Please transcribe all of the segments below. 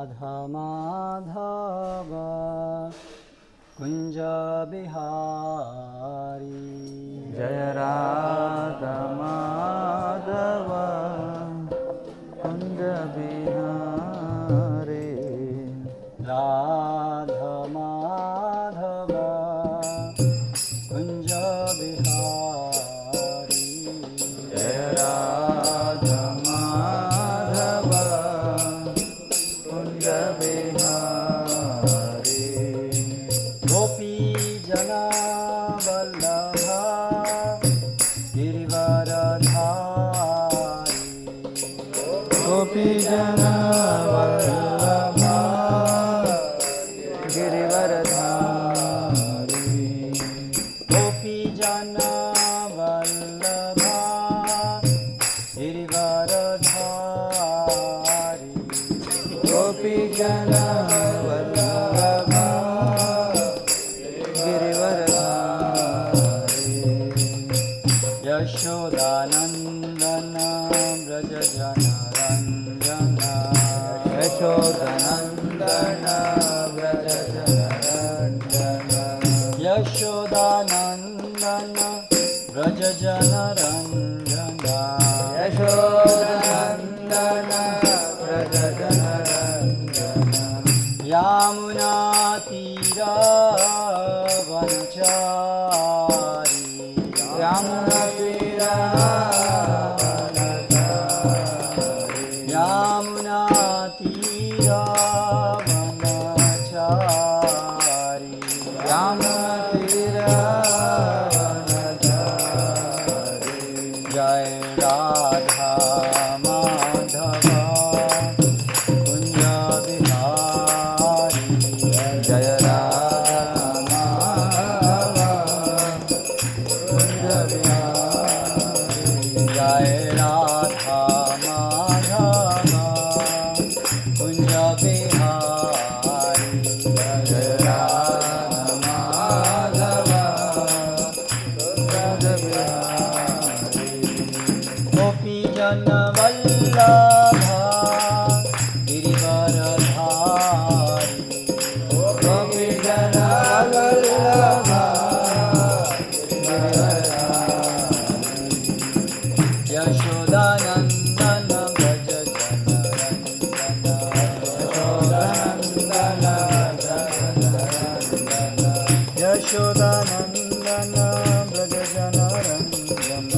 राधा माधव कुंज बिहारी जय राधा माधव कुंज बिहारी राधा माधव कुंज बिहारी जय राधा माधव कुंज बिहारी गोपी जना वल्लभा गिरिवरधारी गोपी जना वल्लभा गिरिवरधारी गोपी जना वल्लभा गिरिवरधारी गोपी जना वल्लभा गिरिवरधारी यशोदानंदन व्रज जनरंजन यशोदनन्दन व्रज जनरञ्जन यशोदानंदन व्रज जनरंजन यशोदनन्दन व्रज जनरञ्जन यामुना तीरवनचारी यामुना तीरवनचारी जय राधा माधव कुंज बिहारी जय राधा माधव कुंज बिहारी जय राधा माधव कुंज बिहारी जय राधा माधव कुंज बिहारी गोपी जन वल्लभा गिरिवरधारी गोपी जन वल्लभा यशोदानंदन व्रज जनरंजन यशोदानंदन व्रज जनरंजन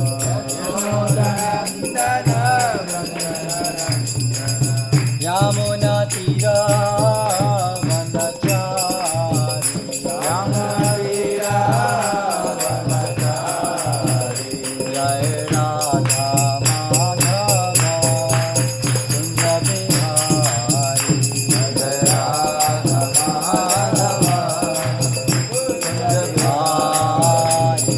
यामुना तीरवनचारी जय राधा माधव कुंज बिहारी जय राधा माधव कुंज बिहारी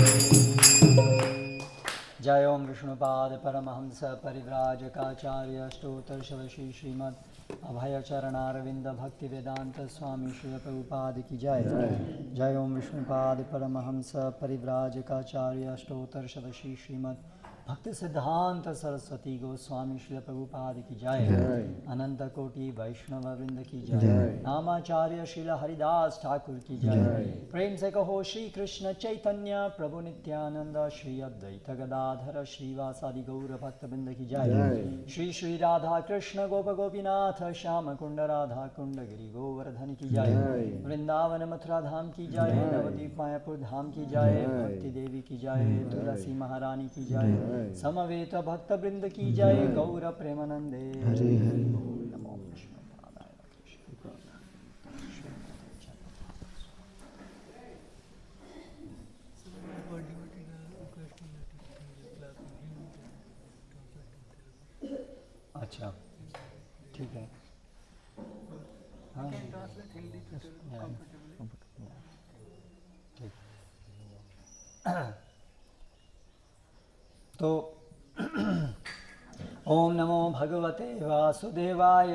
जय ओम विष्णुपाद परमहंस परिव्राजकाचार्य स्तोत्र श्री श्रीमद अभय चरणारविंद भक्ति वेदांत स्वामी श्री प्रभुपाद की जय। जय ओम विष्णुपाद परमहंस परिव्राजकाचार्य स्तोत्र श्री श्रीमद भक्ति सिद्धांत सरस्वती गोस्वामी श्री प्रभुपाद की जय। अनंत कोटि वैष्णव वृंद की जय। नामाचार्य श्रील हरिदास ठाकुर की जय। प्रेम से कहो श्री कृष्ण चैतन्य प्रभु नित्यानंद श्री अद्वैत गदाधर श्रीवासादि गौर भक्त वृंद की जय। श्री श्री राधा कृष्ण गोप गोपीनाथ श्याम कुंड राधा कुंड गिरि गोवर्धन की जय। वृंदावन मथुरा धाम की जय। नवदीप मायापुर धाम की जय। भक्ति देवी की जय। तुलसी महारानी की जय। समवेत भक्त वृंद की जय। गौर प्रेमानंदे हरि हरि नमो विष्णुपादाय अच्छा ठीक है हाँ ठीक तो ओम नमो भगवते वासुदेवाय।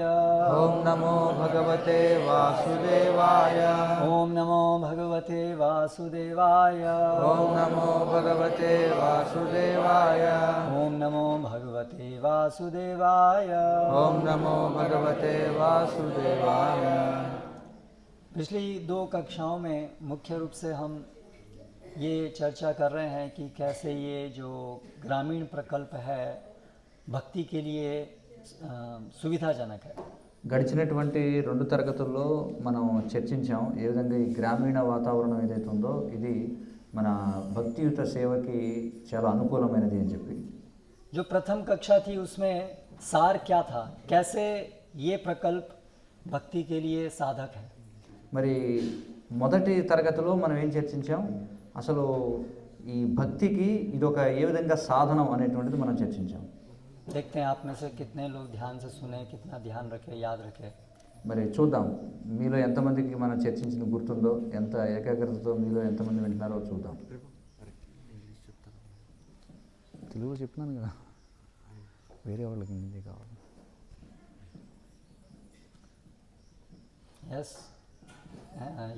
ओम नमो भगवते वासुदेवाय। ओम नमो भगवते वासुदेवाय। ओम नमो भगवते वासुदेवाय। ओम नमो भगवते वासुदेवाय। ओम नमो भगवते वासुदेवाय। पिछली 2 कक्षाओं में मुख्य रूप से हम ये चर्चा कर रहे हैं कि कैसे ये जो ग्रामीण प्रकल्प है भक्ति के लिए सुविधाजनक है। గడిచినటువంటి 2 తరగతుల్లో మనం చర్చించాం ఏ విధంగా ఈ గ్రామీణ వాతావరణం ఏదైతే ఉందో ఇది మన భక్తియుత సేవకి చాలా అనుకూలమైనది అని చెప్పి जो प्रथम कक्षा थी उसमें सार क्या था, कैसे ये प्रकल्प भक्ति के लिए साधक है। మరి మొదటి తరగతిలో మనం ఏం చర్చించాం, అసలు ఈ భక్తికి ఇదొక ఏ విధంగా సాధనం అనేటువంటిది మనం చర్చించాం. देखते हैं आप में से कितने लोग ध्यान से सुने, कितना ध्यान रखे, याद रखे। మరి చూద్దాం మీలో ఎంతమందికి మనం చర్చించిన గుర్తుందో, ఎంత ఏకాగ్రతతో మీలో ఎంతమంది వింటున్నారో చూద్దాం. తెలుగు చెప్పినాను కదా, వేరే వాళ్ళకి హిందీ కావాలి. यस,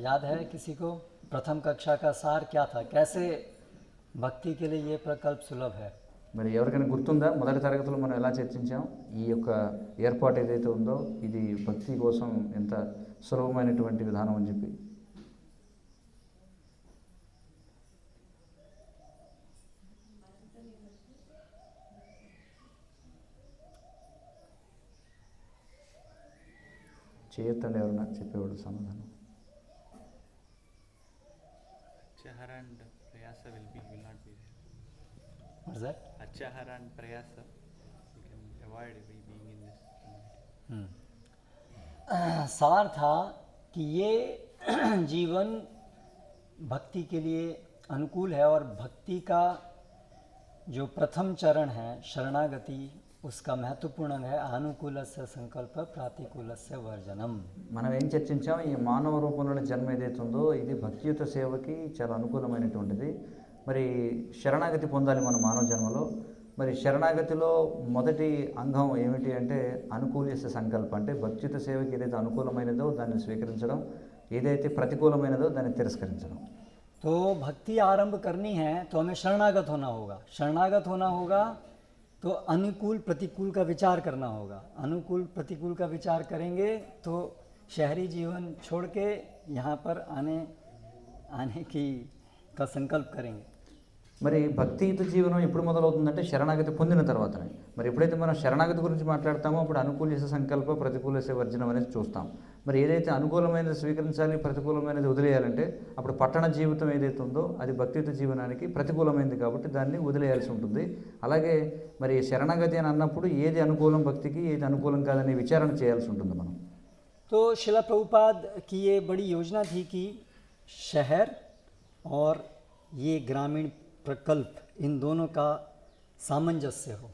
याद है किसी को प्रथम कक्षा का सार क्या था, कैसे भक्ति के लिए ये प्रकल्प सुलभ है। మరి ఎవరికైనా గుర్తుందా మొదటి తరగతిలో మనం ఎలా చర్చించాం, ఈ యొక్క ఏర్పాటు ఏదైతే ఉందో ఇది భక్తి కోసం ఎంత సులభమైనటువంటి విధానం అని చెప్పి. చేయొద్దండి ఎవరన్నా చెప్పేవాడు సమాధానం. Achahara and Prayasa will not be there. What is that? Achahara and Prayasa, you can avoid being in this community. सार था कि ये जीवन भक्ति के लिए अनुकूल है और भक्ति का जो प्रथम चरण है शरणागति उसका महत्वपूर्ण अंग है अनुकूलस्य संकल्प प्रातिकूलस्य वर्जनम। మనం ఏం చర్చించాం, ఈ మానవ రూపంలోని జన్మ ఏదైతే ఉందో ఇది భక్తియుత సేవకి చాలా అనుకూలమైనటువంటిది. మరి శరణాగతి పొందాలి మన మానవ జన్మలో. మరి శరణాగతిలో మొదటి అంగం ఏమిటి అంటే అనుకూలస్య సంకల్ప, అంటే భక్తియుత సేవకి ఏదైతే అనుకూలమైనదో దాన్ని స్వీకరించడం, ఏదైతే ప్రతికూలమైనదో దాన్ని తిరస్కరించడం. तो भक्ति आरंभ करनी है तो हमें शरणागत होना होगा, शरणागत होना होगा तो अनुकूल प्रतिकूल का विचार करना होगा, अनुकूल प्रतिकूल का विचार करेंगे तो शहरी जीवन छोड़ के यहाँ पर आने की का संकल्प करेंगे. మరి భక్తియుత జీవనం ఎప్పుడు మొదలవుతుందంటే శరణాగతి పొందిన తర్వాతనే. మరి ఎప్పుడైతే మనం శరణాగతి గురించి మాట్లాడతామో అప్పుడు అనుకూలస్య సంకల్ప ప్రతికూలస్య వర్జనం అనేది చూస్తాం. మరి ఏదైతే అనుకూలమైనది స్వీకరించాలి, ప్రతికూలమైనది వదిలేయాలంటే అప్పుడు పట్టణ జీవితం ఏదైతే ఉందో అది భక్తియుత జీవనానికి ప్రతికూలమైనది కాబట్టి దాన్ని వదిలేయాల్సి ఉంటుంది. అలాగే మరి శరణాగతి అని అన్నప్పుడు ఏది అనుకూలం భక్తికి, ఏది అనుకూలం కాదనే విచారణ చేయాల్సి ఉంటుంది మనం. तो शिला प्रभुपाद की ये बड़ी योजना थी कि शहर और ये ग्रामीण प्रकल्प इन दोनों का सामंजस्य हो.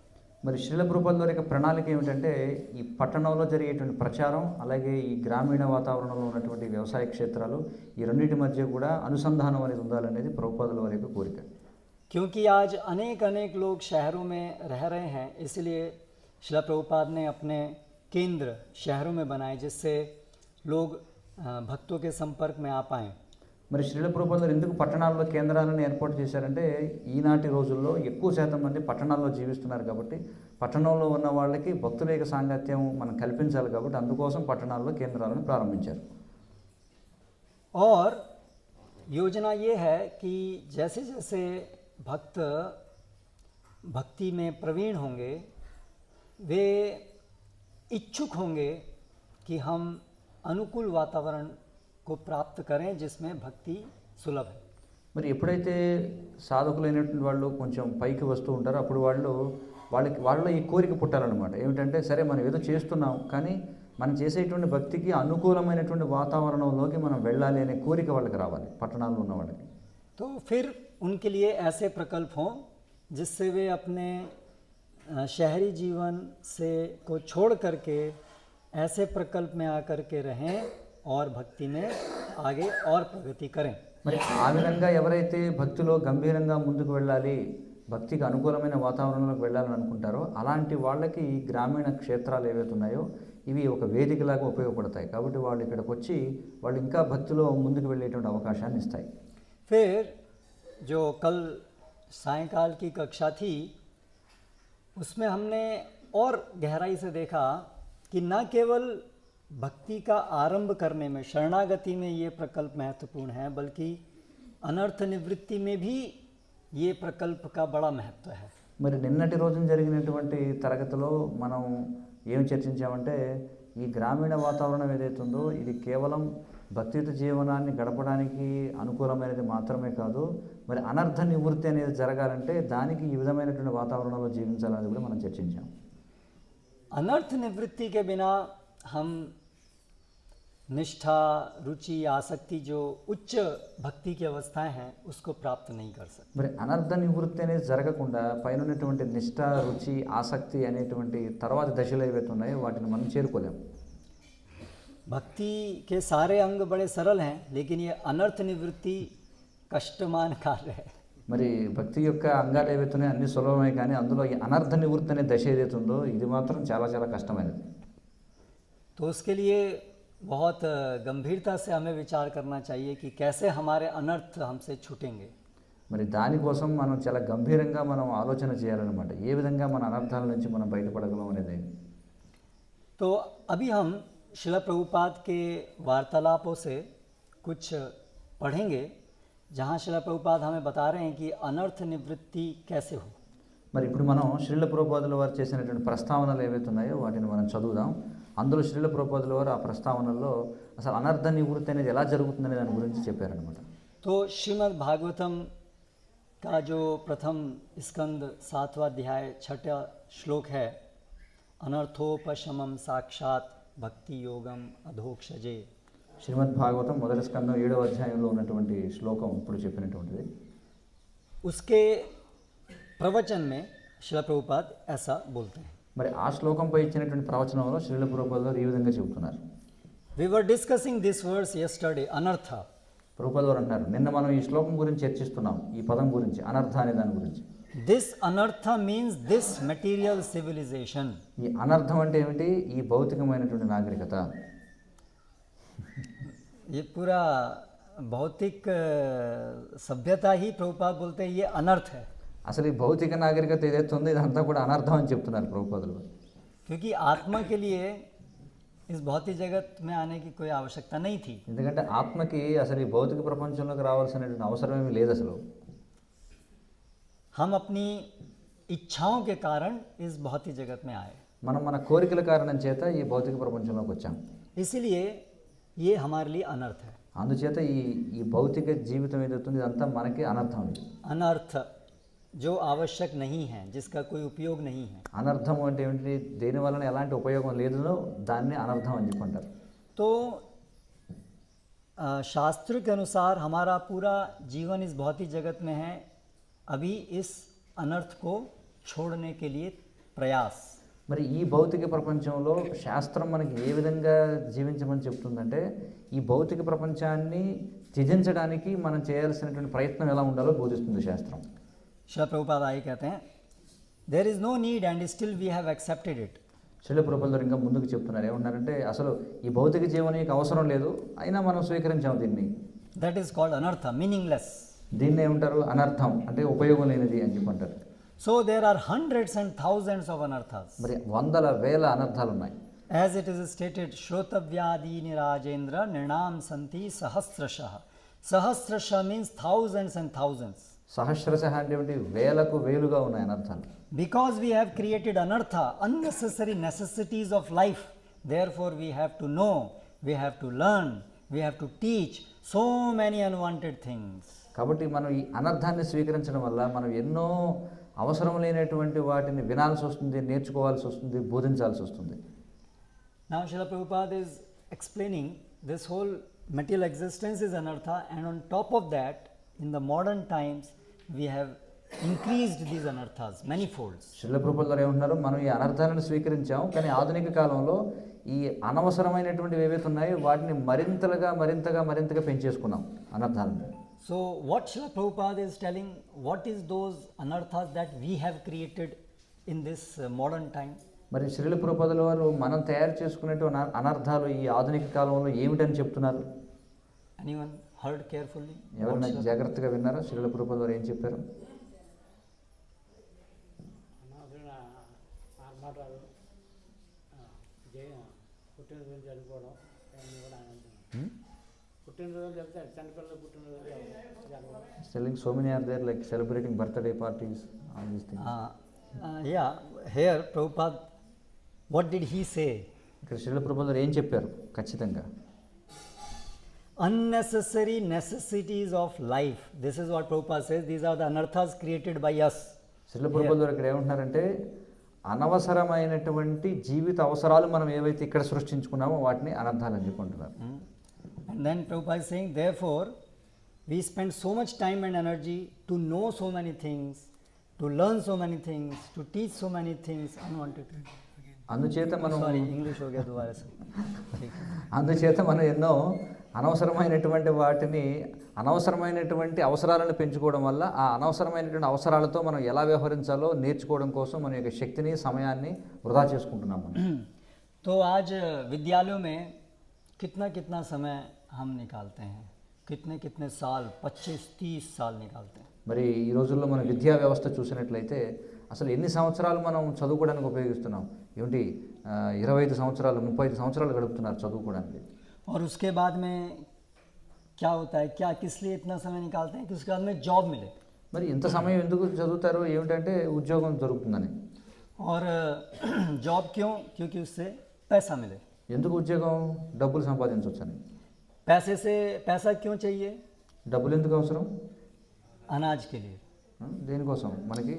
మరి శ్రీల ప్రభుపాదుల వారి యొక్క ప్రణాళిక ఏమిటంటే ఈ పట్టణంలో జరిగేటువంటి ప్రచారం అలాగే ఈ గ్రామీణ వాతావరణంలో ఉన్నటువంటి వ్యవసాయ క్షేత్రాలు ఈ రెండింటి మధ్య కూడా అనుసంధానం అనేది ఉండాలనేది ప్రభుపాదుల వారి యొక్క కోరిక. क्योंकि आज अनेक लोग शहरों में रह रहे हैं, इसलिए शिला प्रभुपाद ने अपने केंद्र शहरों में बनाए जिससे लोग भक्तों के संपर्क में आ पाएँ. మరి శ్రీల ప్రభుపాదులు వారు ఎందుకు పట్టణాల్లో కేంద్రాలను ఏర్పాటు చేశారంటే ఈనాటి రోజుల్లో ఎక్కువ శాతం మంది పట్టణాల్లో జీవిస్తున్నారు కాబట్టి పట్టణంలో ఉన్న వాళ్ళకి భక్తుల యొక్క సాంగత్యం మనం కల్పించాలి కాబట్టి అందుకోసం పట్టణాల్లో కేంద్రాలను ప్రారంభించారు. और योजना ये है कि जैसे जैसे भक्त भक्ति में प्रवीण होंगे वे इच्छुक होंगे कि हम अनुकूल वातावरण को प्राप्त करें जिसमें भक्ति सुलभ है. మరి ఎప్పుడైతే సాధకులైనటువంటి వాళ్ళు కొంచెం పైకి వస్తూ ఉంటారో అప్పుడు వాళ్ళలో ఈ కోరిక పుట్టాలన్నమాట. ఏమిటంటే సరే మనం ఏదో చేస్తున్నాం కానీ మనం చేసేటువంటి భక్తికి అనుకూలమైనటువంటి వాతావరణంలోకి మనం వెళ్ళాలి అనే కోరిక వాళ్ళకి రావాలి పట్టణాల్లో ఉన్న వాళ్ళకి. तो फिर उनके लिए ऐसे प्रकल्प हों जिससे वे अपने शहरी जीवन से को छोड़ करके ऐसे प्रकल्प में आकर के रहें और भक्ति में आगे और प्रगति करें. మరి ఆ విధంగా ఎవరైతే భక్తిలో గంభీరంగా ముందుకు వెళ్ళాలి, భక్తికి అనుకూలమైన వాతావరణంలోకి వెళ్ళాలని అనుకుంటారో అలాంటి వాళ్ళకి ఈ గ్రామీణ క్షేత్రాలు ఏవైతే ఉన్నాయో ఇవి ఒక వేదికలాగా ఉపయోగపడతాయి. కాబట్టి వాళ్ళు ఇక్కడికి వచ్చి వాళ్ళు ఇంకా భక్తిలో ముందుకు వెళ్ళేటువంటి అవకాశాన్ని ఇస్తాయి. फिर जो कल सायंकाल की कक्षा थी उसमें हमने और गहराई से देखा कि न केवल भक्ति का आरंभ करने में शरणागति में ये प्रकल्प महत्वपूर्ण है, बल्कि अनर्थ निवृत्ति में भी ये प्रकल्प का बड़ा महत्व है. మరి నిన్నటి రోజున జరిగినటువంటి తరగతిలో మనం ఏం చర్చించామంటే ఈ గ్రామీణ వాతావరణం ఏదైతే ఉందో ఇది కేవలం భక్తియుత జీవనాన్ని గడపడానికి అనుకూలమైనది మాత్రమే కాదు, మరి అనర్థ నివృత్తి అనేది జరగాలంటే దానికి ఈ విధమైనటువంటి వాతావరణంలో జీవించాలనేది కూడా మనం చర్చించాం. अनर्थ निवृत्ति के बिना हम निष्ठा, रुचि, आसक्ति जो उच्च भक्ति की अवस्थाएं हैं उसको प्राप्त नहीं कर सकते. మరి అనర్థ నివృత్తి అనేది జరగకుండా పైన ఉన్నటువంటి నిష్ఠ, రుచి, ఆసక్తి అనేటువంటి తర్వాతి దశలు ఏవైతే ఉన్నాయో వాటిని మనం చేరుకోలేం. भक्ति के सारे अंग बड़े सरल हैं, लेकिन ये अनर्थ निवृत्ति कष्टमान कार्य है. మరి భక్తి యొక్క అంగాలు ఏవైతే ఉన్నాయో అన్ని సులభమే, కానీ అందులో ఈ అనర్థ నివృత్తి అనే దశ ఏదైతే ఉందో ఇది మాత్రం చాలా చాలా కష్టమైనది. तो उसके लिए बहुत गंभीरता से हमें विचार करना चाहिए कि कैसे हमारे अनर्थ हमसे छूटेंगे. మరి దానికోసం మనం చాలా గంభీరంగా మనం ఆలోచన చేయాలన్నమాట. ఏ విధంగా మన అనర్థాల నుంచి మనం బయటపడగలం అనేది. तो अभी हम श्रील प्रभुपाद के वार्तालापों से कुछ पढ़ेंगे जहाँ श्रील प्रभुपाद हमें बता रहे हैं कि अनर्थ निवृत्ति कैसे हो. మరి ఇప్పుడు మనం శ్రీల ప్రభుపాదుల వారు చేసినటువంటి ప్రస్తావనలు ఏవైతే ఉన్నాయో వాటిని మనం చదువుదాం. అందులో శ్రీల ప్రభుపాదుల వారు ఆ ప్రస్తావనల్లో అసలు అనర్థ నివృత్తి అనేది ఎలా జరుగుతుందనే దాని గురించి చెప్పారనమాట. तो श्रीमद् भागवतम का जो प्रथम स्कंद 7वां अध्याय 6वां श्लोक है, अनर्थोपशमम साक्षात भक्ति योगम अधोक्षजे. శ్రీమద్ భాగవతం మొదటి స్కందం 7వ అధ్యాయంలో ఉన్నటువంటి శ్లోకం ఇప్పుడు చెప్పినటువంటిది. उसके प्रवचन में श्रील प्रभुपाद ऐसा बोलते हैं. మరి ఆ శ్లోకంపై ఇచ్చినటువంటి ప్రవచనంలో శ్రీల ప్రభుపాదుల వారు ఈ విధంగా చెబుతున్నారు. We were discussing this verse yesterday, anartha. ప్రభుపాదుల వారు అంటారు, నిన్న మనం ఈ శ్లోకం గురించి చర్చిస్తున్నాం, ఈ పదం గురించి, అనర్థ అనే దాని గురించి. This anartha means this material civilization. ఈ అనర్థం అంటే ఏమిటి? ఈ భౌతికమైనటువంటి నాగరికత. ये पूरा भौतिक सभ्यता ही प्रभुपाद बोलते हैं ये अनर्थ है. అసలు ఈ భౌతిక నాగరికత ఏదైతే ఉందో ఇదంతా కూడా అనర్థం అని చెప్తున్నారు ప్రభుపాదులు వారు. क्योंकि आत्मा के लिए इस भौतिक जगत में आने की कोई आवश्यकता नहीं थी. ఎందుకంటే ఆత్మకి అసలు ఈ భౌతిక ప్రపంచంలోకి రావాల్సినటువంటి అవసరం ఏమీ లేదు అసలు. हम अपनी इच्छाओं के कारण इस भौतिक जगत में आए, మనం మన కోరికల కారణం చేత ఈ భౌతిక ప్రపంచంలోకి వచ్చాం. इसलिए ये हमारे लिए अनर्थ है. అందుచేత ఈ భౌతిక జీవితం ఏదైతే ఉందో ఇదంతా మనకి అనర్థం. ఇది अनर्थ जो आवश्यक नहीं है, जिसका कोई उपयोग नहीं है. అనర్థం అంటే ఏమిటి? దేని వలన ఎలాంటి ఉపయోగం లేదో దాన్ని అనర్థం అని చెప్పుకుంటారు. तो शास्त्र के अनुसार हमारा पूरा जीवन इस भौतिक जगत में है. अभी इस अनर्थ को छोड़ने के लिए प्रयास. మరి ఈ భౌతిక ప్రపంచంలో శాస్త్రం మనకి ఏ విధంగా జీవించమని చెప్తుందంటే ఈ భౌతిక ప్రపంచాన్ని త్యజించడానికి మనం చేయాల్సినటువంటి ప్రయత్నం ఎలా ఉండాలో బోధిస్తుంది శాస్త్రం. श्रील प्रभुपाद आगे कहते हैं, there is no need and still we have accepted it. Srila ప్రభుపాదులు ఇంకా ముందుకు చెప్తున్నారు. ఏమన్నారంటే అసలు ఈ భౌతిక జీవనం యొక్క అవసరం లేదు, అయినా మనం స్వీకరించాం దీన్ని. दैट इज़ कॉल्ड अनर्थ, मीनिंगलेस. దీన్ని ఏమంటారు? అనర్థం అంటే ఉపయోగం లేనిది అని చెప్పంటారు. So there are hundreds and thousands of anarthas. మరి వందల వేల అనర్థాలు ఉన్నాయి. As it is stated, Shrotavyadini Rajendra Nirnam Santi Sahasrashah. Sahasrashah means thousands and thousands. సహస్రశ అంటే ఏమిటి? వేలకు వేలుగా ఉన్నాయి అనర్థాలు. Because we have created anartha, unnecessary necessities of life, therefore we have to know, we have to learn, we have to teach so many unwanted things. కాబట్టి మనం ఈ అనర్థాన్ని స్వీకరించడం వల్ల మనం ఎన్నో అవసరం లేనటువంటి వాటిని వినాల్సి వస్తుంది, నేర్చుకోవాల్సి వస్తుంది, బోధించాల్సి వస్తుంది. Now Srila Prabhupada is explaining this whole material existence is anartha, and on top of that, in the modern times, we have increased these anarthas many folds. Srila ప్రభుపాదులు ఏమంటున్నారు? మనం ఈ అనర్థాలను స్వీకరించాం, కానీ ఆధునిక కాలంలో ఈ అనవసరమైనటువంటివి ఏవైతే ఉన్నాయో వాటిని మరింతగా పెంచేసుకున్నాం అనర్థాలను. So what Srila Prabhupada is telling, what is those anarthas that we have created in this modern time? మరి శ్రీల ప్రభుపాదుల వారు మనం తయారు చేసుకునేటువంటి అనర్థాలు ఈ ఆధునిక కాలంలో ఏమిటని చెప్తున్నారు? Anyone heard carefully? ఎవరైనా జాగ్రత్తగా విన్నారా శ్రీల ప్రభుపాదుల వారు ఏం చెప్పారు? పుట్టినరోజు జరుపుకోవడం కూడా పుట్టినరోజు చెప్తారు, చనిపోయిన పుట్టినరోజు జరుపుకోవడం. Telling so many are there like celebrating birthday parties, all these things. Yeah, here Prabhupada, what did he say? ఇక్కడ శ్రీల ప్రభుపాదుల వారు ఏం చెప్పారు? ఖచ్చితంగా Unnecessary necessities of life. This is what Prabhupada says. These are the anarthas created by us. Srila ప్రభుపాదుల వారు ఇక్కడ ఏమంటున్నారంటే అనవసరమైనటువంటి జీవిత అవసరాలు మనం ఏవైతే ఇక్కడ సృష్టించుకున్నామో వాటిని అనర్థాలు అని చెప్పుకుంటున్నారు. And then Prabhupada is saying, therefore, we spend so much time and energy to know so many things, to learn so many things, to teach so many things. Unwanted. అందుచేత మనం Sorry, English हो गया दोबारा से. అందుచేత మనం ఎన్నో అనవసరమైనటువంటి వాటిని అనవసరమైనటువంటి అవసరాలను పెంచుకోవడం వల్ల ఆ అనవసరమైనటువంటి అవసరాలతో మనం ఎలా వ్యవహరించాలో నేర్చుకోవడం కోసం మన యొక్క శక్తిని సమయాన్ని వృధా చేసుకుంటున్నాం మనం. तो आज विद्यालयों में कितना कितना समय हम निकालते हैं, कितने कितने साल, 25-30 साल निकालते हैं. మరి ఈ రోజుల్లో మన విద్యా వ్యవస్థ చూసినట్లయితే అసలు ఎన్ని సంవత్సరాలు మనం చదువుకోవడానికి ఉపయోగిస్తున్నాం? ఏమిటి 25 సంవత్సరాలు 35 సంవత్సరాలు గడుపుతున్నారు చదువుకోవడానికి. और उसके बाद में क्या होता है, क्या किस लिए इतना समय निकालते हैं कि उसके बाद में जॉब मिले. మరి ఇంత సమయం ఎందుకు చదువుతారు? ఏమిటంటే ఉద్యోగం దొరుకుతుందని. और जॉब क्यों? क्योंकि उससे पैसा मिले. ఎందుకు ఉద్యోగం? డబ్బులు సంపాదించవచ్చని. पैसा क्यों चाहिए? డబ్బులు ఎందుకు అవసరం? अनाज के लिए. దేనికోసం? మనకి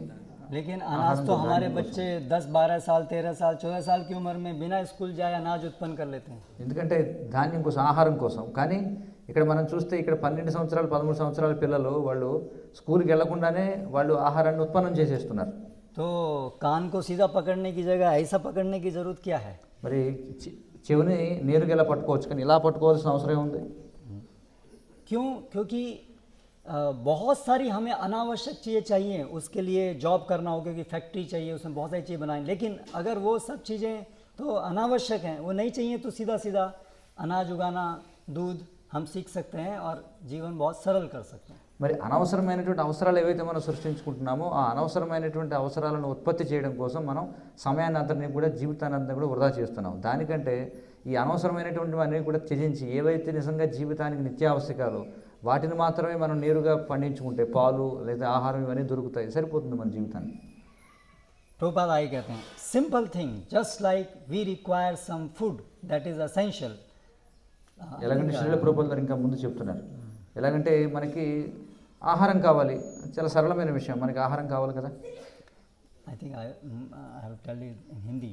लेकिन अनाज तो हमारे बच्चे 10, 12 साल, 13 साल, 14 साल की उम्र में बिना स्कूल जाए अनाज उत्पन्न कर लेते हैं. ఎందుకంటే ధాన్యం కోసం, ఆహారం కోసం. కానీ ఇక్కడ మనం చూస్తే ఇక్కడ 12 సంవత్సరాలు 13 సంవత్సరాల పిల్లలు వాళ్ళు స్కూల్కి వెళ్లకుండానే వాళ్ళు ఆహారాన్ని ఉత్పన్నం చేసేస్తున్నారు. तो कान को सीधा पकड़ने की जगह ऐसा पकड़ने की जरूरत क्या है? మరి చెవిని నేరుగా ఇలా పట్టుకోవచ్చు, కానీ ఇలా పట్టుకోవాల్సిన అవసరం ఉంది. क्यों? क्योंकि बहुत सारी हमें अनावश्यक चीज़ें चाहिए, उसके लिए जॉब करना हो, क्योंकि फैक्ट्री चाहिए, उसमें बहुत सारी चीज़ें बनाएं. लेकिन अगर वो सब चीज़ें तो अनावश्यक हैं, वो नहीं चाहिए, तो सीधा सीधा अनाज उगाना, दूध हम सीख सकते हैं और जीवन बहुत सरल कर सकते हैं. మరి అనవసరమైనటువంటి అవసరాలు ఏవైతే మనం సృష్టించుకుంటున్నామో ఆ అనవసరమైనటువంటి అవసరాలను ఉత్పత్తి చేయడం కోసం మనం సమయాన్ని అంతటినీ కూడా జీవితాన్ని అంతా కూడా వృధా చేస్తున్నాం. దానికంటే ఈ అనవసరమైనటువంటివన్నీ కూడా త్యజించి ఏవైతే నిజంగా జీవితానికి నిత్యావశ్యకాలు వాటిని మాత్రమే మనం నేరుగా పండించుకుంటే పాలు లేదా ఆహారం ఇవన్నీ దొరుకుతాయి, సరిపోతుంది మన జీవితానికి. Prabhupada I कहते हैं simple thing, just like we require some food that is essential. ఎలాగంటే శ్రీల ప్రభుపాదుల వారు ఇంకా ముందు చెప్తున్నారు, ఎలాగంటే మనకి ఆహారం కావాలి, చాలా సరళమైన విషయం, మనకి ఆహారం కావాలి కదా. I think I have told you in Hindi.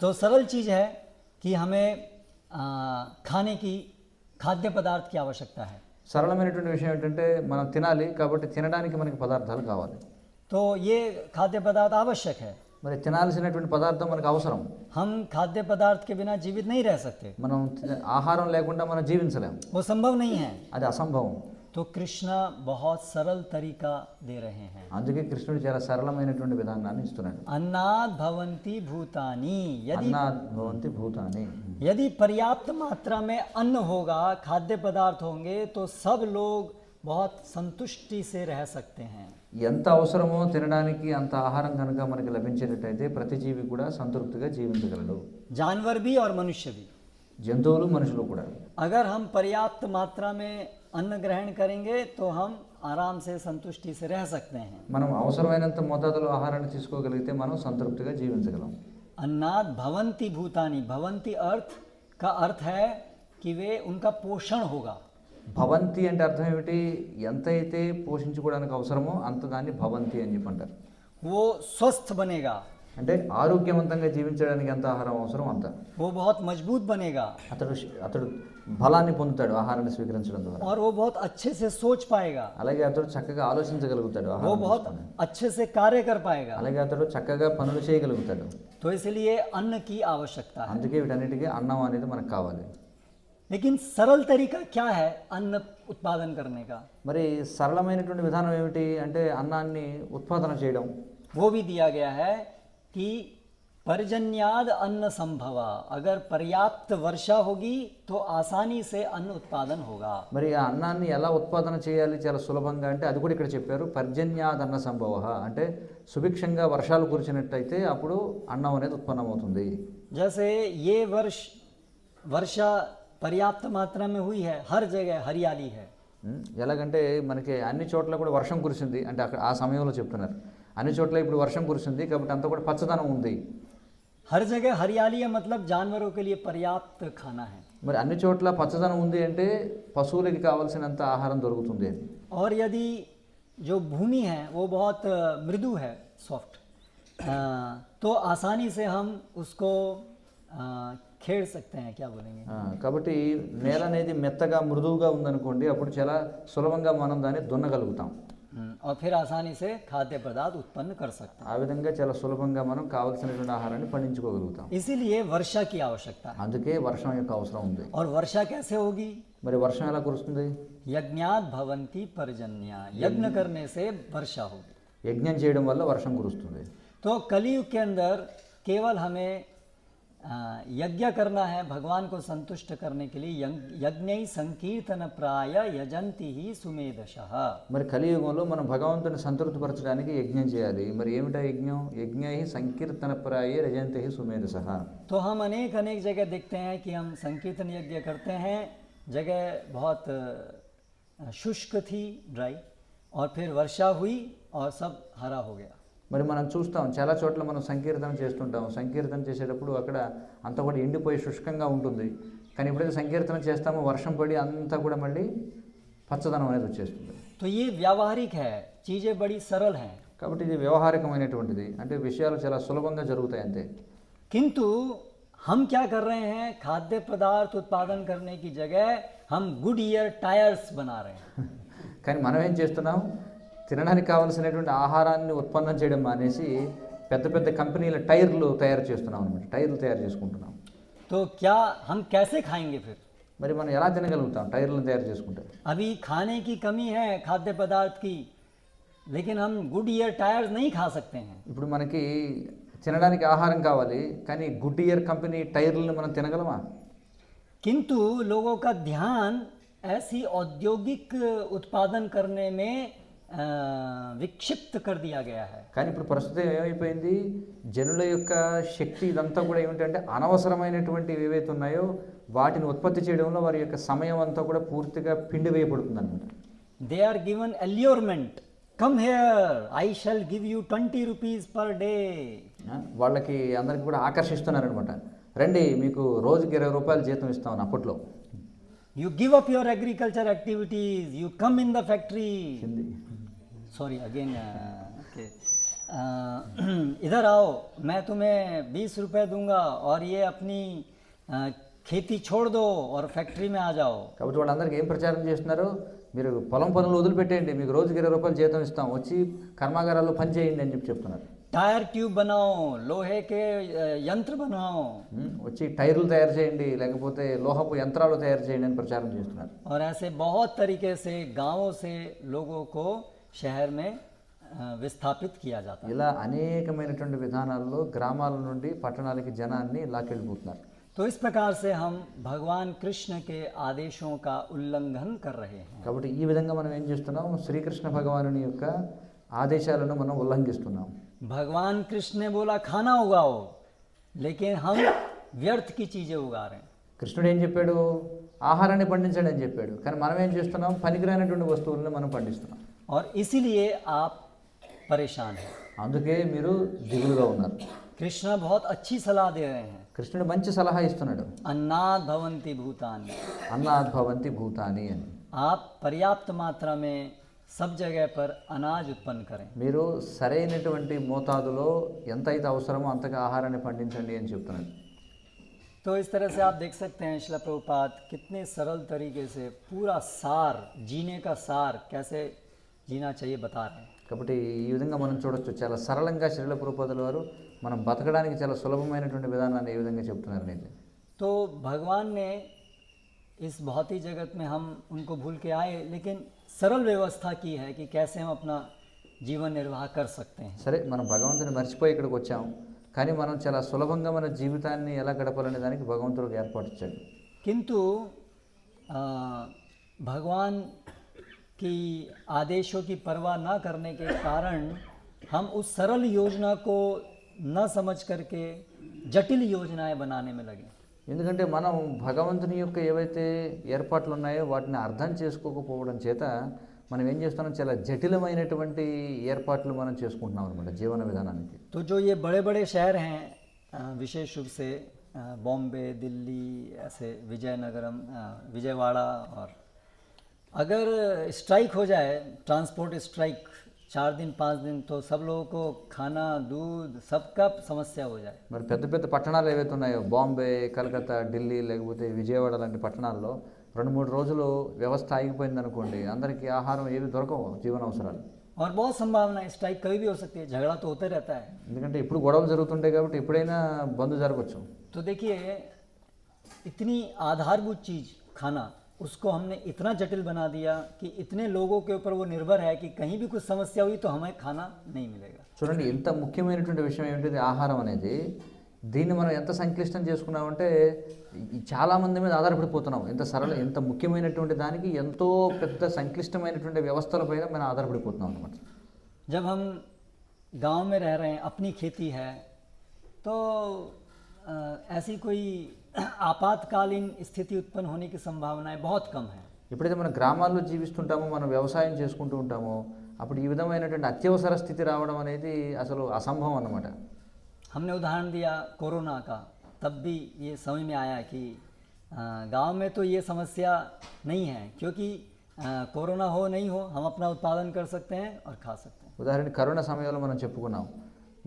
तो सरल चीज़ है कि हमें खाने की खाद्य पदार्थ की आवश्यकता है. సరళమైనటువంటి విషయం ఏంటంటే మనం తినాలి, కాబట్టి తినడానికి మనకి పదార్థాలు కావాలి. तो ये खाद्य पदार्थ आवश्यक है. మరి తినాల్సినటువంటి పదార్థం మనకు అవసరం. हम खाद्य पदार्थ के बिना जीवित नहीं रह सकते. మనం ఆహారం లేకుండా మనం జీవించలేము, वो संभव नहीं है. అది అసంభవం. तो कृष्ण बहुत सरल तरीका दे रहे हैं. అందుకే కృష్ణుడు చాలా సరళమైనటువంటి విధానాన్ని ఇస్తున్నాడు. अन्नाद भवन्ति भूतानि, అన్నాద్ భవంతి భూతాని. यदि पर्याप्त मात्रा में अन्न होगा, खाद्य पदार्थ होंगे, तो सब लोग बहुत संतुष्टि से रह सकते हैं. ఎంత అవసరమో తినడానికి అంత ఆహారం కనుక మనకి లభించేటట్టయితే ప్రతి జీవి కూడా సంతృప్తిగా జీవించగలడు, जानवर भी और मनुष्य भी. జంతువులు మనుషులు కూడా. अगर हम पर्याप्त मात्रा में अन्न ग्रहण करेंगे तो हम आराम से संतुष्टि से रह सकते हैं. మనం అవసరమైనంత మోతాదులో ఆహారాన్ని తీసుకోగలిగితే మనం సంతృప్తిగా జీవించగలం. अन्नाद भवन्ति भूतानि, भवन्ति अर्थ का अर्थ है कि वे उनका पोषण होगा. భవంతి అంటే అర్థం ఏమిటి? ఎంతైతే పోషించుకోవడానికి అవసరమో అంత దాన్ని భవంతి అని చెప్పంటారు. वो स्वस्थ बनेगा. అంటే ఆరోగ్యవంతంగా జీవించడానికి ఎంత ఆహారం అవసరం అంత. वो बहुत मजबूत बनेगा అతడు బలాన్ని పొందుతాడు ఆహారాన్ని స్వీకరించడం ద్వారా. और वो बहुत अच्छे से सोच पाएगा, అలాగే అతడు చక్కగా ఆలోచించగలుగుతాడు वो ఆహారం बहुत తీసుకొని. अच्छे से कार्य कर पाएगा. అలాగే అతడు చక్కగా పనులు చేయగలుగుతాడు. तो इसलिए अन्न की आवश्यकता है. అందుకే వీటన్నిటికీ అన్నం అనేది మనకు కావాలి. लेकिन सरल तरीका क्या है अन्न उत्पादन करने का? మరి సరళమైనటువంటి విధానం ఏమిటి అంటే అన్నాన్ని ఉత్పాదన చేయడం. वो भी दिया गया है कि पर्जन्याद अन्न संभवा, अगर पर्याप्त वर्षा होगी तो आसानी से अन्न उत्पादन होगा. మరి ఆ అన్నాన్ని ఎలా ఉత్పాదన చేయాలి చాలా సులభంగా అంటే అది కూడా ఇక్కడ చెప్పారు. పర్జన్యాదన్న సంభవ అంటే సుభిక్షంగా వర్షాలు కురిచినట్టయితే అప్పుడు అన్నం అనేది ఉత్పన్నమవుతుంది. जैसे ये वर्षा पर्याप्त मात्रा में हुई है, हर जगह हरियाली है. ఎలాగంటే మనకి అన్ని చోట్ల కూడా వర్షం కురిసింది అంటే అక్కడ ఆ సమయంలో చెప్తున్నారు అన్ని చోట్ల ఇప్పుడు వర్షం కురిసింది కాబట్టి అంతా కూడా పచ్చదనం ఉంది. हर जगह हरियाली है मतलब जानवरों के लिए पर्याप्त खाना है. మరి అన్ని చోట్ల పచ్చదనం ఉంది అంటే పశువులకి కావాల్సినంత ఆహారం దొరుకుతుంది అని. और यदि जो भूमि है वो बहुत मृदु है, सॉफ्ट, तो आसानी से हम उसको खेड़ सकते हैं, क्या बोलेंगे. కాబట్టి నేల అనేది మెత్తగా మృదువుగా ఉందనుకోండి అప్పుడు చాలా సులభంగా మనం దాన్ని దున్నగలుగుతాం. और फिर आसानी से खाद्य पदार्थ उत्पन्न कर सकते हैं. ఆ విధంగా చాలా సులభంగా మనం కావాల్సినటువంటి ఆహారాన్ని పండించుకోగలుగుతాం. इसीलिए वर्षा की आवश्यकता है. అందుకే వర్షం యొక్క అవసరం ఉంది. और वर्षा कैसे होगी? మరి వర్షం ఎలా కురుస్తుంది? यज्ञात भवन्ति पर्जन्या, यज्ञ करने से वर्षा होगी. యజ్ఞం చేయడం వల్ల వర్షం కురుస్తుంది. तो कलयुग के अंदर केवल हमें यज्ञ करना है भगवान को संतुष्ट करने के लिए. यज्ञ संकीर्तन प्राय यजंति ही सुमेधशः. మరి కలియుగంలో మనం భగవంతుని సంతృప్తిపరచడానికి యజ్ఞం చేయాలి. మరి ఏమిటా యజ్ఞం? యజ్ఞై సంకీర్తనప్రాయే రజంతి సుమేధసః. तो हम अनेक जगह देखते हैं कि हम संकीर्तन यज्ञ करते हैं, जगह बहुत शुष्क थी, ड्राई, और फिर वर्षा हुई और सब हरा हो गया. మరి మనం చూస్తాం చాలా చోట్ల మనం సంకీర్తన చేస్తుంటాం. సంకీర్తన చేసేటప్పుడు అక్కడ అంతా కూడా ఎండిపోయి శుష్కంగా ఉంటుంది. కానీ ఎప్పుడైతే సంకీర్తన చేస్తామో వర్షం పడి అంతా కూడా మళ్ళీ పచ్చదనం అనేది వచ్చేస్తుంది. तो ये व्यावहारिक है, चीज़ें बड़ी सरल हैं. కాబట్టి ఇది వ్యవహారికమైనటువంటిది అంటే విషయాలు చాలా సులభంగా జరుగుతాయి అంతే. किंतु हम क्या कर रहे हैं, खाद्य पदार्थ उत्पादन करने की जगह हम गुडईयर टायर्स बना रहे हैं. కానీ మనం ఏం చేస్తున్నాం, తినడానికి కావాల్సినటువంటి ఆహారాన్ని ఉత్పన్నం చేయడం మానేసి పెద్ద పెద్ద కంపెనీల టైర్లు తయారు చేస్తున్నాం అనమాట. టైర్లు తయారు చేసుకుంటున్నాం. तो क्या हम कैसे खाएंगे फिर? మరి మనం ఎలా తినగలుగుతాం టైర్లను తయారు చేసుకుంటే? अभी खाने की कमी है खाद्य पदार्थ की, लेकिन हम गुडईयर टायर्स नहीं खा सकते हैं. ఇప్పుడు మనకి తినడానికి ఆహారం కావాలి కానీ గుడ్డియర్ కంపెనీ టైర్లను మనం తినగలమా? किंतु लोगों का ध्यान ऐसी औद्योगिक उत्पादन करने में विक्षिप्त कर दिया गया है. కానీ ఇప్పుడు ప్రస్తుతం ఏమైపోయింది, జనుల యొక్క శక్తి ఇదంతా కూడా ఏమిటంటే అనవసరమైనటువంటి ఏవైతే ఉన్నాయో వాటిని ఉత్పత్తి చేయడంలో వారి యొక్క సమయం అంతా కూడా పూర్తిగా పిండి వేయబడుతుంది అనమాట. They are given allurement. Come here, I shall give you 20 rupees per day. వాళ్ళకి అందరికి కూడా ఆకర్షిస్తున్నారనమాట. రండి మీకు రోజుకి 20 రూపాయలు జీతం ఇస్తామని అప్పట్లో. You give up your agriculture activities, you come in the factory. Sorry, again, okay. इधर आओ, मैं तुम्हें 20 रुपए दूंगा और ये अपनी खेती छोड़ दो और फैक्ट्री में आ जाओ. కాబట్టి వాళ్ళందరికీ ఏం ప్రచారం చేస్తున్నారు, మీరు పొలం పనులు వదిలిపెట్టేయండి, మీకు రోజుకి 20 రూపాయలు జీతం ఇస్తాం, వచ్చి కర్మాగారాల్లో పని చేయండి అని చెప్తున్నారు. टायर ट्यूब बनाओ, लोहे के यंत्र बनाओ, వచ్చి టైర్లు తయారు చేయండి లేకపోతే లోహపు యంత్రాలు తయారు చేయండి అని ప్రచారం చేస్తున్నారు. और ऐसे बहुत तरीके से गांवों से लोगों को शहर में विस्थापित किया जाता है. ఇలా అనేకమైనటువంటి విధానాల్లో గ్రామాల నుండి పట్టణాలకి జనాన్ని లాక్కెళ్ళిపోతున్నారు. तो इस प्रकार से हम भगवान कृष्ण के आदेशों का उल्लंघन कर रहे हैं. కాబట్టి ఈ విధంగా మనం ఏం చేస్తున్నాం, శ్రీకృష్ణ భగవానుని యొక్క ఆదేశాలను మనం ఉల్లంఘిస్తున్నాం. भगवान कृष्ण ने बोला खाना उगाओ, लेकिन हम व्यर्थ की चीज़ें उगा रहे हैं. కృష్ణుడు ఏం చెప్పాడు, ఆహారాన్ని పండించండి అని చెప్పాడు. కానీ మనం ఏం చేస్తున్నాం, పనికిరానటువంటి వస్తువులను మనం పండిస్తున్నాం. और इसीलिए आप परेशान हैं. అందుకే మీరు దిగులుగా ఉన్నారు. कृष्ण बहुत अच्छी सलाह दे रहे हैं. కృష్ణుడు మంచి సలహా ఇస్తున్నాడు. अन्नाद भवन्ति भूतानि, అన్నాద్భవంతి భూతాని అని. आप पर्याप्त मात्रा में सब जगह पर अनाज उत्पन्न करें। మీరు సరైనటువంటి మోతాదులో ఎంత అయితే అవసరమో అంతగా ఆహారాన్ని పండించండి అని చెప్తున్నాడు. तो इस तरह से आप देख सकते हैं श्रील प्रभुपाद कितने सरल तरीके से पूरा सार, जीने का सार कैसे जीना चाहिए बता रहे हैं। కాబట్టి ఈ విధంగా మనం చూడొచ్చు, చాలా సరళంగా శ్రీల ప్రభుపాదుల వారు మనం బతకడానికి చాలా సులభమైనటువంటి విధానాన్ని ఏ విధంగా చెప్తున్నారు అనేది. तो भगवान ने इस भौतिक जगत में हम उनको भूल के आए, लेकिन सरल व्यवस्था की है कि कैसे हम अपना जीवन निर्वाह कर सकते हैं। సరే, మనం భగవంతుని మర్చిపోయి ఇక్కడికి వచ్చాం, కానీ మనం చాలా సులభంగా మన జీవితాన్ని ఎలా గడపాలనే దానికి భగవంతుడికి ఏర్పాటు ఇచ్చాడు. किंतु भगवान की आदेशों की परवाह न करने के कारण हम उस सरल योजना को न समझ करके जटिल योजनाएं बनाने में लगे। ఎందుకంటే మనం భగవంతుని యొక్క ఏవైతే ఏర్పాట్లు ఉన్నాయో వాటిని అర్థం చేసుకోకపోవడం చేత మనం ఏం చేస్తున్నాం, చాలా జటిలమైనటువంటి ఏర్పాట్లు మనం చేసుకుంటున్నాం అనమాట జీవన విధానానికి. तो जो ये बड़े बड़े शहर हैं, विशेष रूप से बॉम्बे, दिल्ली, ऐसे विजयनगरम, विजयवाड़ा, और अगर स्ट्राइक हो जाए, ट्रांसपोर्ट स्ट्राइक 4 दिन 5 दिन, तो सब लोगों को खाना, दूध, सबका समस्या हो जाए। మరి పెద్ద పెద్ద పట్టణాలు ఏవైతే ఉన్నాయో, బాంబే, కలకత్తా, ఢిల్లీ, లేకపోతే విజయవాడ లాంటి పట్టణాల్లో 2-3 రోజులు వ్యవస్థ ఆగిపోయింది అనుకోండి, అందరికీ ఆహారం ఏవి దొరకవు, జీవన అవసరాలు. और बहुत संभावना है, स्ट्राइक कभी भी हो सकती है, झगड़ा तो होता रहता है। ఎందుకంటే ఇప్పుడు గొడవలు జరుగుతుంటాయి కాబట్టి ఎప్పుడైనా బంద్ జరగవచ్చు. तो देखिए, इतनी आधारभूत चीज़ खाना, उसको हमने इतना जटिल बना दिया कि इतने लोगों के ऊपर वो निर्भर है कि कहीं भी कुछ समस्या हुई तो हमें खाना नहीं मिलेगा। చూడండి, ఎంత ముఖ్యమైనటువంటి విషయం ఏమిటిది ఆహారం అనేది. దీన్ని మనం ఎంత సంక్లిష్టం చేసుకున్నామంటే చాలామంది మీద ఆధారపడిపోతున్నాం. ఎంత ముఖ్యమైనటువంటి దానికి ఎంతో పెద్ద సంక్లిష్టమైనటువంటి వ్యవస్థలపైన మనం ఆధారపడిపోతున్నాం అనమాట. जब हम गांव में रह रहे हैं, अपनी खेती है, तो ऐसी कोई आपातकालीन स्थिति उत्पन्न होने की संभावनाएं बहुत कम है। ఎప్పుడైతే మన గ్రామాల్లో జీవిస్తుంటామో, మనం వ్యవసాయం చేసుకుంటూ ఉంటామో, అప్పుడు ఈ విధమైనటువంటి అత్యవసర స్థితి రావడం అనేది అసలు అసంభవం అన్నమాట. हमने उदाहरण दिया कोरोना का, तब भी ये समझ में आया कि गांव में तो ये समस्या नहीं है, क्योंकि कोरोना हो नहीं हो हम अपना उत्पादन कर सकते हैं और खा सकते हैं। ఉదాహరణకి కరోనా సమయంలో మనం చెప్పుకున్నాం,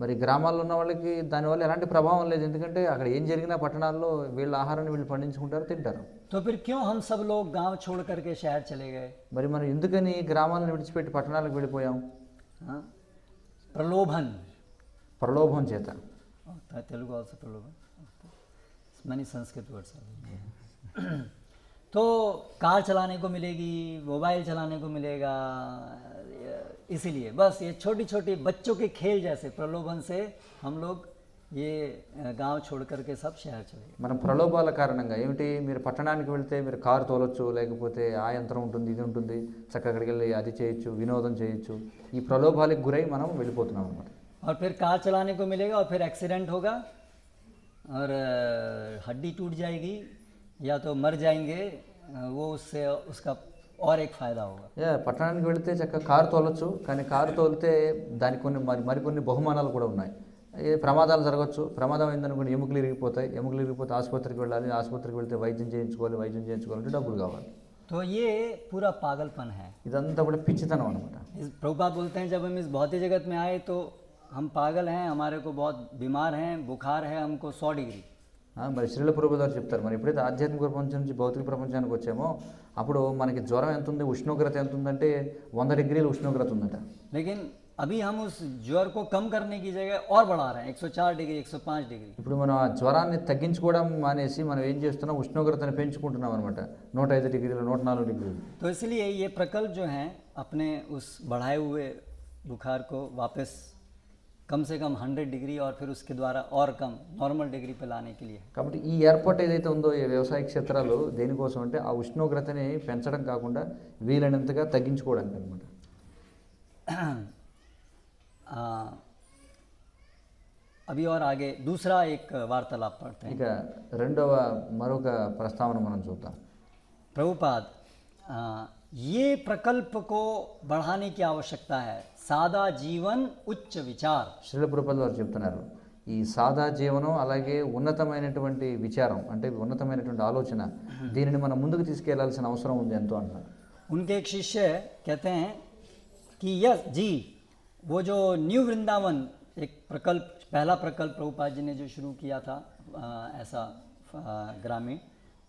మరి గ్రామాల్లో ఉన్న వాళ్ళకి దానివల్ల ఎలాంటి ప్రభావం లేదు, ఎందుకంటే అక్కడ ఏం జరిగినా పట్టణాల్లో వీళ్ళ ఆహారాన్ని వీళ్ళు పండించుకుంటారు, తింటారు. तो फिर क्यों हम सब लोग गांव छोड़ करके शहर चले गए? మరి మనం ఎందుకని గ్రామాలను విడిచిపెట్టి పట్టణాలకు వెళ్ళిపోయాం? हाँ, प्रलोभन, ప్రలోభం చేత. तेलुगु ऑल्सो प्रलोभन, मैंने संस्कृत वर्ड्स। तो कार चलाने को मिलेगी, मोबाइल चलाने को मिलेगा, इसीलिए बस ये छोटी छोटी बच्चों के खेल जैसे प्रलोभन से हम लोग ये गांव छोड़ करके सब शहर चले गए। మన ప్రలోభాల కారణంగా ఏమిటి, మీరు పట్టణానికి వెళ్తే మీరు కారు తోలొచ్చు, లేకపోతే ఆ యంత్రం ఉంటుంది, ఇది ఉంటుంది, చక్కగా అక్కడికి వెళ్ళి అది చేయొచ్చు, వినోదం చేయొచ్చు. ఈ ప్రలోభాలకు గురై మనం వెళ్ళిపోతున్నాం అన్నమాట. और फिर कार चलाने को मिलेगा और फिर एक्सीडेंट होगा और हड्डी टूट जाएगी या तो मर जाएंगे, वो उससे उसका और एक फ़ायदा होगा। పట్టణానికి వెళితే చక్కగా కారు తోలొచ్చు, కానీ కారు తోలితే దానికి మరికొన్ని బహుమానాలు కూడా ఉన్నాయి. ప్రమాదాలు జరగవచ్చు, ప్రమాదం అయిందనుకోండి ఎముకలు ఇరిగిపోతే ఆసుపత్రికి వెళ్ళాలి, ఆసుపత్రికి వెళ్తే వైద్యం చేయించుకోవాలంటే డబ్బులు కావాలి. तो ये पूरा पागलपन है। ఇదంతా కూడా పిచ్చితనం అనమాట. इस प्रभुपाद बोलते हैं, जब हम इस भौतिक जगत में आए तो हम पागल हैं, हमारे को बहुत बीमार हैं, बुखार है हमको 100 डिग्री। మరి శ్రీల ప్రభుపాద గారు చెప్తారు, మరి ఎప్పుడైతే ఆధ్యాత్మిక ప్రపంచం నుంచి భౌతిక ప్రపంచానికి వచ్చామో అప్పుడు మనకి జ్వరం ఎంత ఉంది, ఉష్ణోగ్రత ఎంత ఉందంటే 100 డిగ్రీల ఉష్ణోగ్రత ఉందట. लेकिन अभी हम उस ज्वर को कम करने की जगह और बढ़ा रहे हैं, 104 डिग्री, 105 डिग्री। ఇప్పుడు మనం ఆ జ్వరాన్ని తగ్గించుకోవడం మానేసి మనం ఏం చేస్తున్నాం, ఉష్ణోగ్రతను పెంచుకుంటున్నాం అనమాట. 105 డిగ్రీలు, 104 డిగ్రీలు. तो इसलिए ये प्रकल्प जो हैं अपने उस बढ़ाए हुए बुखार को वापस कम से कम 100 डिग्री और फिर उसके द्वारा और कम नॉर्मल डिग्री पे लाने के लिए। కాబట్టి ఈ ఏర్పాటు ఏదైతే ఉందో ఈ వ్యవసాయ క్షేత్రాలు దేనికోసం అంటే ఆ ఉష్ణోగ్రతని పెంచడం కాకుండా వీలైనంతగా తగ్గించుకోవడానికి అనమాట. अभी और आगे दूसरा एक वार्तालाप पढ़ते हैं। ఇక మరొక ప్రస్తావన మనం చూద్దాం. प्रभुपाद, ये प्रकल्प को बढ़ाने की आवश्यकता है, सादा जीवन उच्च विचार। శ్రీల ప్రభుపాద వారు చెప్తున్నారు, ఈ సాదా జీవనం అలాగే ఉన్నతమైనటువంటి విచారం అంటే ఉన్నతమైనటువంటి ఆలోచన, దీనిని మనం ముందుకు తీసుకెళ్లాల్సిన అవసరం ఉంది ఎంతో అంటారు. उनके एक शिष्य कहते हैं कि यस जी, वो जो न्यू वृंदावन एक प्रकल्प, पहला प्रकल्प प्रभुपाद जी ने जो शुरू किया था ऐसा ग्रामीण,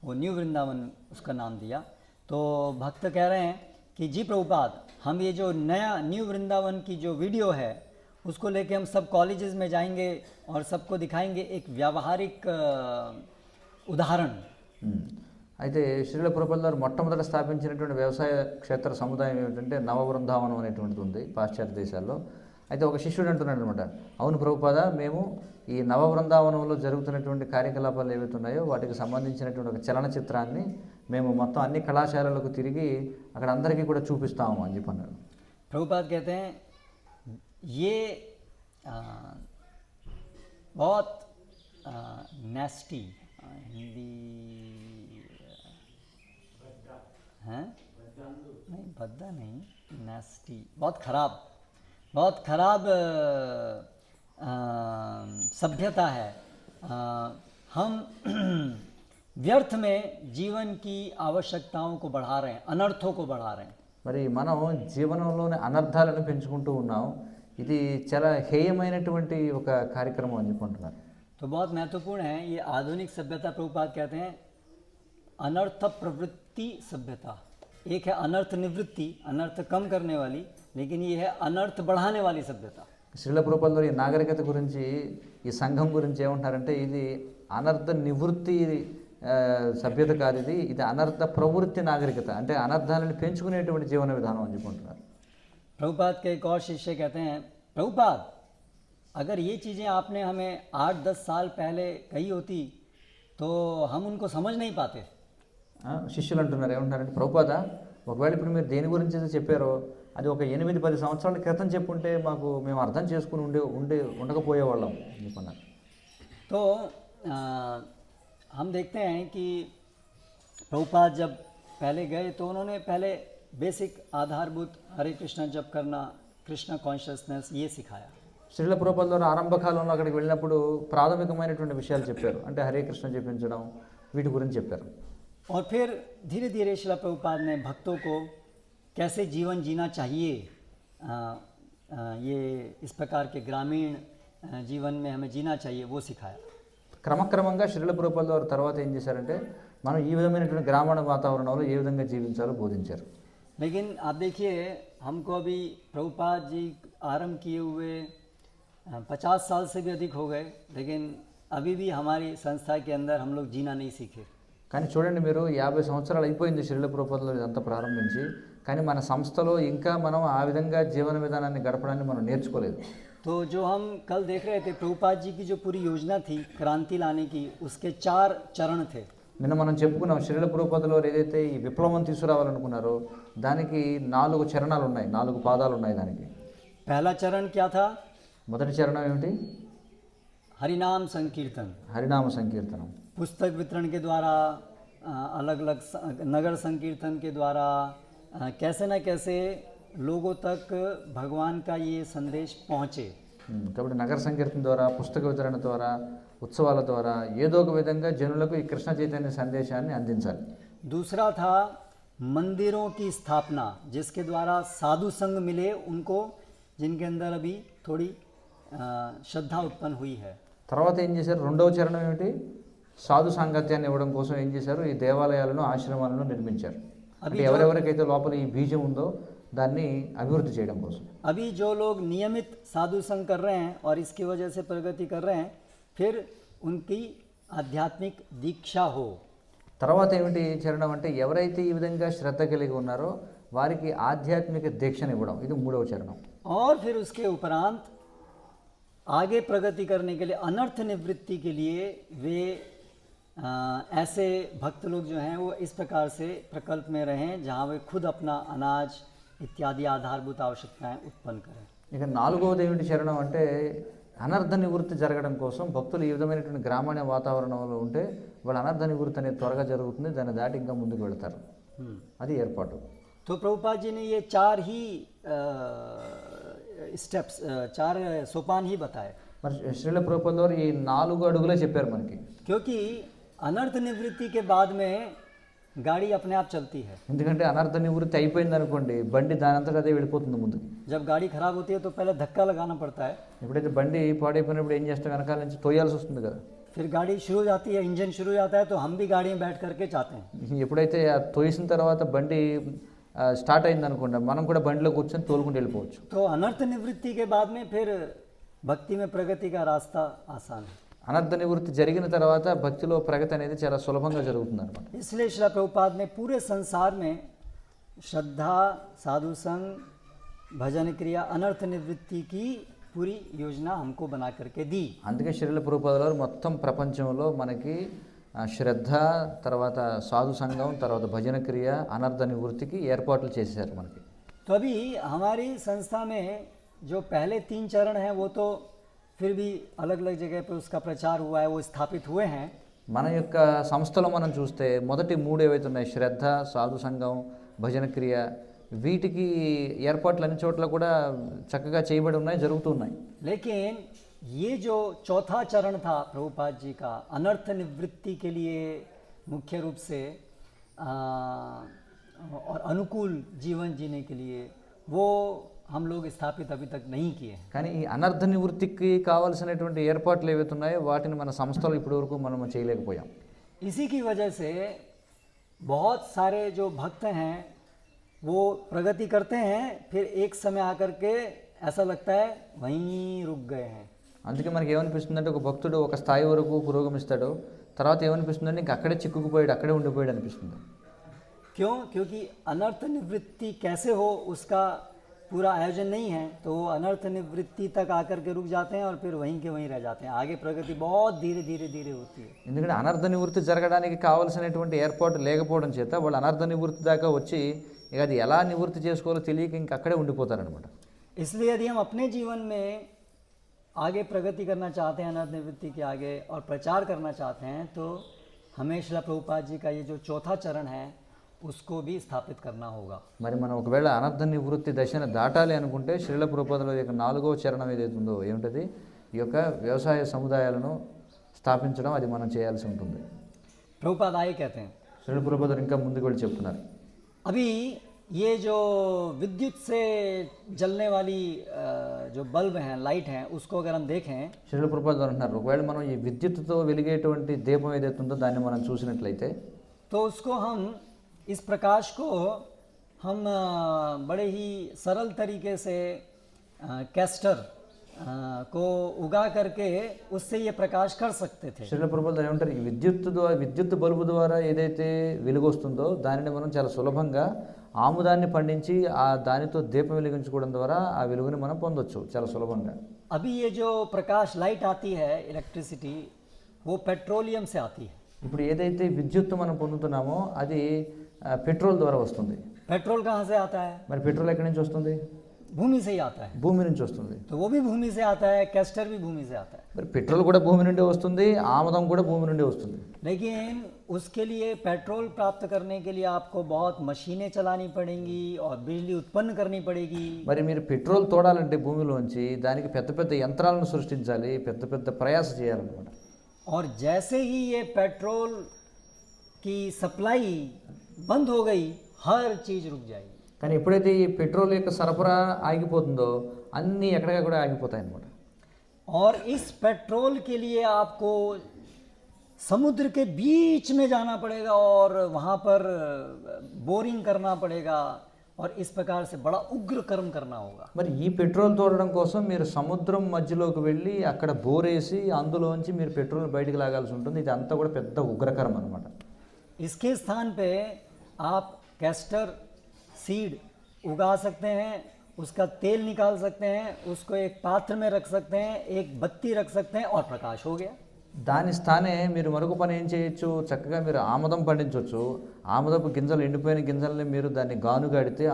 वो न्यू वृंदावन उसका नाम दिया। तो भक्त कह रहे हैं कि जी प्रभुपाद, हम ये जो नया न्यू वृंदावन की जो वीडियो है उसको लेके हम सब कॉलेजेस में जाएंगे और सबको दिखाएंगे एक व्यावहारिक उदाहरण। అయితే శ్రీల ప్రభుపాదుల వారు మొట్టమొదట స్థాపించినటువంటి వ్యవసాయ క్షేత్ర సముదాయం ఏమిటంటే నవబృందావనం అనేటువంటిది ఉంది పాశ్చాత్య దేశాల్లో. అయితే ఒక శిష్యుడు అంటున్నాడు అనమాట, అవును ప్రభుపాద, మేము ఈ నవబృందావనంలో జరుగుతున్నటువంటి కార్యకలాపాలు ఏవైతే ఉన్నాయో వాటికి సంబంధించినటువంటి ఒక చలనచిత్రాన్ని మేము మొత్తం అన్ని కళాశాలలకు తిరిగి అక్కడ అందరికీ కూడా చూపిస్తాము అని చెప్పి అన్నాడు. प्रभुपाद कहते हैं ये बहुत नेस्टी, हिंदी हैं नहीं, भद्दा नहीं, नेस्टी, बहुत खराब सभ्यता है। हम व्यर्थ में जीवन की आवश्यकताओं को बढ़ा रहे हैं, अनर्थों को बढ़ा रहे हैं। మరి మనం జీవనంలోని అనర్థాలను పెంచుకుంటూ ఉన్నాం. ఇది చాలా హేయమైనటువంటి ఒక కార్యక్రమం అని చెప్పుకుంటున్నారు. तो बहुत महत्वपूर्ण है ये आधुनिक सभ्यता। प्रभुपाद कहते हैं अनर्थ प्रवृत्ति सभ्यता। एक है अनर्थ निवृत्ति, अनर्थ कम करने वाली, लेकिन ये है अनर्थ बढ़ाने वाली सभ्यता। శ్రీల ప్రభుపాదులు ఈ నాగరికత గురించి, ఈ సంఘం గురించి ఏమంటారంటే ఇది అనర్థ నివృత్తి సభ్యత కాదు, ఇది అనర్థ ప్రవృత్తి నాగరికత, అంటే అనర్థాలను పెంచుకునేటువంటి జీవన విధానం అని చెప్పుకుంటున్నారు. प्रभुपाद के एक और शिष्य कहते हैं, प्रभुपाद अगर ये चीज़ें आपने हमें 8-10 साल पहले कही होती तो हम उनको समझ नहीं पाते। శిష్యులు అంటున్నారు, ఏమంటున్నారంటే ప్రభుపాద, ఒకవేళ ఇప్పుడు మీరు దేని గురించి అయితే చెప్పారో అది ఒక 8-10 సంవత్సరాల క్రితం చెప్పుంటే మేము అర్థం చేసుకుని ఉండకపోయేవాళ్ళం అని చెప్పన్నారు. तो हम देखते हैं कि प्रभुपाद जब पहले गए तो उन्होंने पहले बेसिक आधारभूत हरे कृष्णा जप करना, कृष्ण कॉन्शियसनेस, ये सिखाया। శ్రీల ప్రభుపాదుల వారు ఆరంభ కాలంలో అక్కడికి వెళ్ళినప్పుడు ప్రాథమికమైనటువంటి విషయాలు చెప్పారు, అంటే హరే కృష్ణ జపించడం, వీటి గురించి చెప్పారు. और फिर धीरे धीरे श्रील प्रभुपाद ने भक्तों को कैसे जीवन जीना चाहिए, ये इस प्रकार के ग्रामीण जीवन में हमें जीना चाहिए, वो सिखाया। క్రమక్రమంగా శ్రీల ప్రభుపాదుల వారు తర్వాత ఏం చేశారంటే మనం ఈ విధమైనటువంటి గ్రామీణ వాతావరణంలో ఏ విధంగా జీవించాలో బోధించారు. लेकिन आप देखिए, हमको अभी प्रभुपाद जी आरंभ किए हुए 50 साल से भी अधिक हो गए, लेकिन अभी भी हमारी संस्था के अंदर हम लोग जीना नहीं सीखे। కానీ చూడండి, మీరు 50 సంవత్సరాలు అయిపోయింది శ్రీల ప్రభుపాదుల వారు ఇదంతా ప్రారంభించి, కానీ మన సంస్థలో ఇంకా మనం ఆ విధంగా జీవన విధానాన్ని గడపడాన్ని మనం నేర్చుకోలేదు. तो जो हम कल देख रहे थे, प्रभुपाद जी की जो पूरी योजना थी क्रांति लाने की, उसके 4 चरण थे। నిన్న మనం చెప్పుకున్నాం, శ్రీల ప్రభుపాదుల వారు ఏదైతే ఈ విప్లవం తీసుకురావాలనుకున్నారో దానికి 4 చరణాలు ఉన్నాయి, 4 పాదాలు ఉన్నాయి దానికి. पहला चरण क्या था? మొదటి చరణం ఏమిటి? हरिनाम संकीर्तन, హరినామ సంకీర్తనం. पुस्तक वितरण के द्वारा, अलग अलग नगर संकीर्तन के द्वारा कैसे न कैसे लोगों तक भगवान का ये संदेश पहुँचे। కాబట్టి నగర సంకీర్తన ద్వారా, పుస్తక వితరణ ద్వారా, ఉత్సవాల ద్వారా ఏదో ఒక విధంగా జనులకు ఈ కృష్ణ చైతన్య సందేశాన్ని అందించాలి. दूसरा था मंदिरों की स्थापना, जिसके द्वारा साधु संग मिले उनको, जिनके अंदर अभी थोड़ी श्रद्धा उत्पन्न हुई है। తర్వాత ఏం చేశారు? రెండవ చరణం ఏమిటి? సాధు సాంగత్యాన్ని ఇవ్వడం కోసం ఏం చేశారు? ఈ దేవాలయాలను, ఆశ్రమాలను నిర్మించారు. అంటే ఎవరెవరికైతే లోపల ఈ బీజం ఉందో దాన్ని అభివృద్ధి చేయడం కోసం. अभी जो लोग नियमित साधु संग कर रहे हैं और इसकी वजह से प्रगति कर रहे हैं, फिर उनकी आध्यात्मिक दीक्षा हो। తర్వాత ఏమిటి చరణం అంటే ఎవరైతే ఈ విధంగా శ్రద్ధ కలిగి ఉన్నారో వారికి ఆధ్యాత్మిక దీక్షను ఇవ్వడం, ఇది మూడవ చరణం. और फिर उसके उपरांत आगे प्रगति करने के लिए, अनर्थ निवृत्ति के लिए वे ऐसे भक्त लोग जो हैं वो इस प्रकार से प्रकल्प में रहें जहाँ वे खुद अपना अनाज इत्यादि आधारभूत आवश्यकताएं उत्पन्न करें। ఇక నాలుగవది ఏమిటి చరణం అంటే అనర్థ నివృత్తి జరగడం కోసం భక్తులు ఈ విధమైనటువంటి గ్రామీణ వాతావరణంలో ఉంటే వాళ్ళ అనర్థ నివృత్తి అనేది త్వరగా జరుగుతుంది, దాన్ని దాటి ఇంకా ముందుకు వెళతారు. అది ఏర్పాటు. तो प्रभुपाद जी ने ये 4 ही स्टेप्स, 4 सोपान ही बताए, మరి శ్రీల ప్రభుపాదుల వారు ఈ 4 అడుగులే చెప్పారు మనకి. क्योंकि अनर्थ निवृत्ति के बाद में गाड़ी अपने आप चलती है। ఎందుకంటే అనర్థ నివృత్తి అయిపోయింది అనుకోండి, బండి దానంతట అదే వెళ్ళిపోతుంది ముందుకు. जब गाड़ी खराब होती है तो पहले धक्का लगाना पड़ता है, ఎప్పుడైతే బండి పాడైపోయినప్పుడు ఏం చేస్తాం, వెనకాల నుంచి తోయాల్సి వస్తుంది కదా. फिर गाड़ी शुरू हो जाती है, इंजन शुरू हो जाता है, तो हम भी गाड़ी में बैठ करके जाते हैं। ఎప్పుడైతే ఆ తోసిన తర్వాత బండి స్టార్ట్ అయింది అనుకోండి, మనం కూడా బండిలో కూర్చొని తోలుకుంటూ వెళ్ళిపోవచ్చు. तो अनर्थ निवृत्ति के बाद में फिर भक्ति में प्रगति का रास्ता आसान है। అనర్థ నివృత్తి జరిగిన తర్వాత భక్తిలో ప్రగతి అనేది చాలా సులభంగా జరుగుతుంది అనమాట. इसलिए श्रील प्रभुपाद ने पूरे संसार में श्रद्धा, साधु संग, भजन क्रिया, अनर्थ निवृत्ति की पूरी योजना हमको बना करके दी। అందుకే శ్రీల ప్రభుపాదుల వారు మొత్తం ప్రపంచంలో మనకి శ్రద్ధ, తర్వాత సాధు సంఘం, తర్వాత భజన క్రియ, అనర్థ నివృత్తికి ఏర్పాట్లు చేశారు మనకి. तो अभी हमारी संस्था में जो पहले 3 चरण हैं वो तो फिर भी अलग अलग जगह पे उसका प्रचार हुआ है, वो स्थापित हुए हैं। మన యొక్క సంస్థలో మనం చూస్తే మొదటి 3 ఏవైతే ఉన్నాయి, శ్రద్ధ, సాధు సంఘం, భజన క్రియ, వీటికి ఏర్పాట్లు అన్ని చోట్ల కూడా చక్కగా చేయబడి ఉన్నాయి, జరుగుతూ ఉన్నాయి. लेकिन ये जो चौथा चरण था प्रभुपाद जी का, अनर्थ निवृत्ति के लिए मुख्य रूप से और अनुकूल जीवन जीने के लिए, वो हम लोग स्थापित अभी तक नहीं किए हैं। కానీ ఈ అనర్థ నివృత్తికి కావాల్సినటువంటి ఏర్పాట్లు ఏవైతే ఉన్నాయో వాటిని మన సంస్థలో ఇప్పటివరకు మనం చేయలేకపోయాం. इसी की वजह से बहुत सारे जो भक्त हैं वो प्रगति करते हैं, फिर एक समय आकर के ऐसा लगता है वहीं रुक गए हैं। అందుకే మనకి ఏమనిపిస్తుందంటే, ఒక భక్తుడు ఒక స్థాయి వరకు పురోగమిస్తాడు, తర్వాత ఏమనిపిస్తుందంటే ఇంక అక్కడే చిక్కుకుపోయాడు, అక్కడే ఉండిపోయాడు అనిపిస్తుంది. क्यों? क्योंकि अनर्थ निवृत्ति कैसे हो उसका पूरा आयोजन नहीं है, तो वो अनर्थ निवृत्ति तक आकर के रुक जाते हैं और फिर वहीं के वहीं रह जाते हैं। आगे प्रगति बहुत धीरे धीरे धीरे होती है। ఎందుకంటే అనర్థ నివృత్తి జరగడానికి కావాల్సినటువంటి ఏర్పాటు లేకపోవడం చేత వాళ్ళు అనర్థ నివృత్తి దాకా వచ్చి ఇక అది ఎలా నివృత్తి చేసుకోవాలో తెలియక ఇంక అక్కడే ఉండిపోతారనమాట. इसलिए यदि हम अपने जीवन में आगे प्रगति करना चाहते हैं, अनर्थ निवृत्ति के आगे और प्रचार करना चाहते हैं, तो हमें श्रील प्रभुपाद जी का ये जो चौथा चरण है उसको भी स्थापित करना होगा। మరి మనం ఒకవేళ అనర్థ నివృత్తి దశను దాటాలి అనుకుంటే శ్రీల ప్రభుపాదుల యొక్క 4వ చరణం ఏదైతే ఉందో, ఏమిటది, ఈ యొక్క వ్యవసాయ సముదాయాలను స్థాపించడం, అది మనం చేయాల్సి ఉంటుంది. प्रभुपाद आए कहते हैं, శ్రీల ప్రభుపాదులు ఇంకా ముందుకు వెళ్ళి చెప్తున్నారు, अभी ये जो विद्युत से जलने वाली जो बल्ब हैं, लाइट हैं, उसको अगर हम देखें శ్రీల ప్రభుపాదులు అంటున్నారు, ఒకవేళ మనం ఈ విద్యుత్తుతో వెలిగేటువంటి దీపం ఏదైతే ఉందో దాన్ని మనం చూసినట్లయితే, तो उसको हम इस प्रकाश को हम बड़े ही सरल तरीके से कैस्टर को उगा करके उससे ये प्रकाश कर सकते थे। శ్రీల ప్రభుపాదులు ఏమంటారు, ఈ విద్యుత్ బల్బు ద్వారా ఏదైతే వెలుగు వస్తుందో దానిని మనం చాలా సులభంగా ఆముదాన్ని పండించి దానితో దీపం వెలిగించుకోవడం ద్వారా ఆ వెలుగుని మనం పొందొచ్చు చాలా సులభంగా. अभी ये जो प्रकाश लाइट आती है, इलेक्ट्रिसिटी, वो पेट्रोलियम से आती है। ఇప్పుడు ఏదైతే విద్యుత్తు మనం పొందుతున్నామో అది పెట్రోల్ ద్వారా వస్తుంది. पेट्रोल कहाँ से आता है? మరి పెట్రోల్ ఎక్కడి నుంచి వస్తుంది? भूमि से ही आता है। భూమి నుంచి వస్తుంది. तो वो भी भूमि से आता है, कैस्टर भी भूमि से आता है। మరి పెట్రోల్ కూడా భూమి నుండి వస్తుంది, ఆముదం కూడా భూమి నుండి వస్తుంది. लेकिन उसके लिए पेट्रोल प्राप्त करने के लिए आपको बहुत मशीनें चलानी पड़ेंगी और बिजली उत्पन्न करनी पड़ेगी। మరి మీరు పెట్రోల్ తోడాలంటే భూమిలోంచి దానికి పెద్ద పెద్ద యంత్రాలను సృష్టించాలి, పెద్ద పెద్ద ప్రయాస చేయాలన్నమాట. और जैसे ही ये पेट्रोल की सप्लाई बंद हो गई, हर चीज़ रुक जाएगी। కానీ ఎప్పుడైతే ఈ పెట్రోల్ యొక్క సరఫరా ఆగిపోతుందో అన్నీ ఎక్కడికక్కడ ఆగిపోతాయి అన్నమాట. और इस पेट्रोल के लिए आपको समुद्र के बीच में जाना पड़ेगा और वहाँ पर बोरिंग करना पड़ेगा और इस प्रकार से बड़ा उग्र कर्म करना होगा। మరి ఈ పెట్రోల్ తోడడం కోసం మీరు సముద్రం మధ్యలోకి వెళ్ళి అక్కడ బోరేసి అందులోంచి మీరు పెట్రోల్ బయటికి లాగాల్సి ఉంటుంది. ఇది అంతా కూడా పెద్ద ఉగ్రకరం అనమాట. इसके स्थान पे आप कैस्टर सीड उगा सकते हैं, उसका तेल निकाल सकते हैं, उसको एक पात्र में रख सकते हैं, एक बत्ती रख सकते हैं और प्रकाश हो गया। దాని స్థానే మీరు మరొక పని ఏం చేయొచ్చు, చక్కగా మీరు ఆముదం పండించవచ్చు. ఆముదపు గింజలు, ఎండిపోయిన గింజల్ని మీరు దాన్ని గానుగాడితే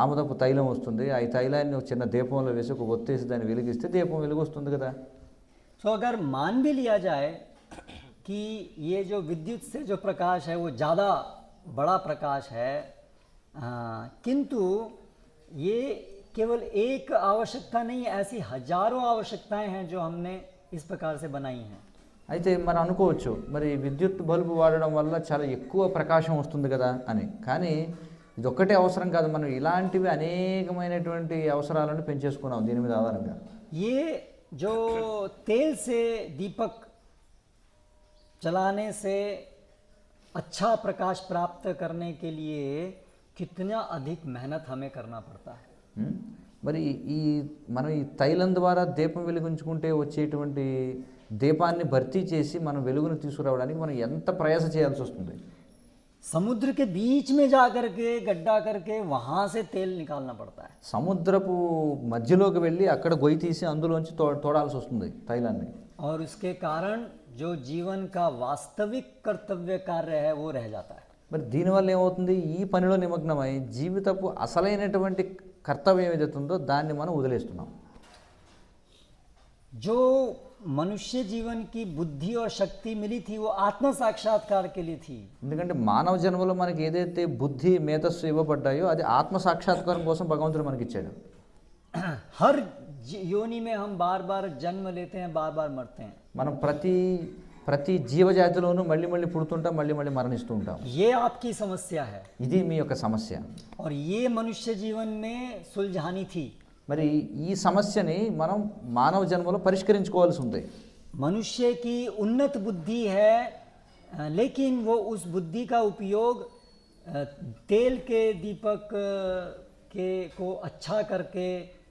ఆముదపు తైలం వస్తుంది. ఆ తైలాన్ని ఒక చిన్న దీపంలో వేసి ఒక ఒత్తేసి దాన్ని వెలిగిస్తే దీపం వెలుగు వస్తుంది కదా. तो अगर मान भी लिया जाए कि ये जो विद्युत से जो प्रकाश है वो ज़्यादा बड़ा प्रकाश है, किंतु ये केवल एक आवश्यकता नहीं, ऐसी हजारों आवश्यकताएं हैं जो हमने इस प्रकार से बनाई हैं। అయితే మనం అనుకోవచ్చు మరి విద్యుత్ బల్బు వాడడం వల్ల చాలా ఎక్కువ ప్రకాశం వస్తుంది కదా అని. కానీ ఇది ఒక్కటే అవసరం కాదు, మనం ఇలాంటివి అనేకమైనటువంటి అవసరాలను పెంచేసుకున్నాం దీని మీద ఆధారంగా. ये जो तेल से दीपक जलाने से अच्छा प्रकाश प्राप्त करने के लिए कितना अधिक मेहनत हमें करना पड़ता है. మరి మనం ఈ తైలం ద్వారా దీపం వెలిగించుకుంటే వచ్చేటువంటి దీపాన్ని భర్తీ చేసి మనం వెలుగును తీసుకురావడానికి మనం ఎంత ప్రయాస చేయాల్సి వస్తుంది. समुद्र के बीच में जा करके गड्ढा करके वहाँ से तेल निकालना पड़ता है. సముద్రపు మధ్యలోకి వెళ్ళి అక్కడ గొయ్యి తీసి అందులోంచి తోడాల్సి వస్తుంది తైలాన్ని. और उसके कारण जो जीवन का वास्तविक कर्तव्य कार्य है वो रह जाता है. మరి దీనివల్ల ఏమవుతుంది, ఈ పనిలో నిమగ్నమై జీవితపు అసలైనటువంటి కర్తవ్యం ఏదైతే ఉందో దాన్ని మనం వదిలేస్తున్నాం. जो मनुष्य जीवन की बुद्धि और शक्ति मिली थी वो आत्म साक्षात्कार के लिए थी. ఎందుకంటే మానవ జన్మలో మనకి ఏదైతే బుద్ధి మేధస్సు ఇవ్వబడ్డాయో అది ఆత్మ సాక్షాత్కారం కోసం భగవంతుడు మనకి ఇచ్చాడు. हर योनि में हम बार बार जन्म लेते हैं, बार बार मरते हैं. మనం ప్రతి జీవజాతిలోనూ మళ్ళీ మళ్ళీ పుడుతుంటాం, మళ్ళీ మళ్ళీ మరణిస్తూ ఉంటాం. ये आपकी समस्या है ఇది మీ యొక్క సమస్య. और ये मनुष्य जीवन में सुलझानी थी. మరి ఈ సమస్యని మనం మానవ జన్మలో పరిష్కరించుకోవాల్సి ఉంది. मनुष्य की उन्नत बुद्धि है, लेकिन वो उस बुद्धि का उपयोग तेल के दीपक को अच्छा करके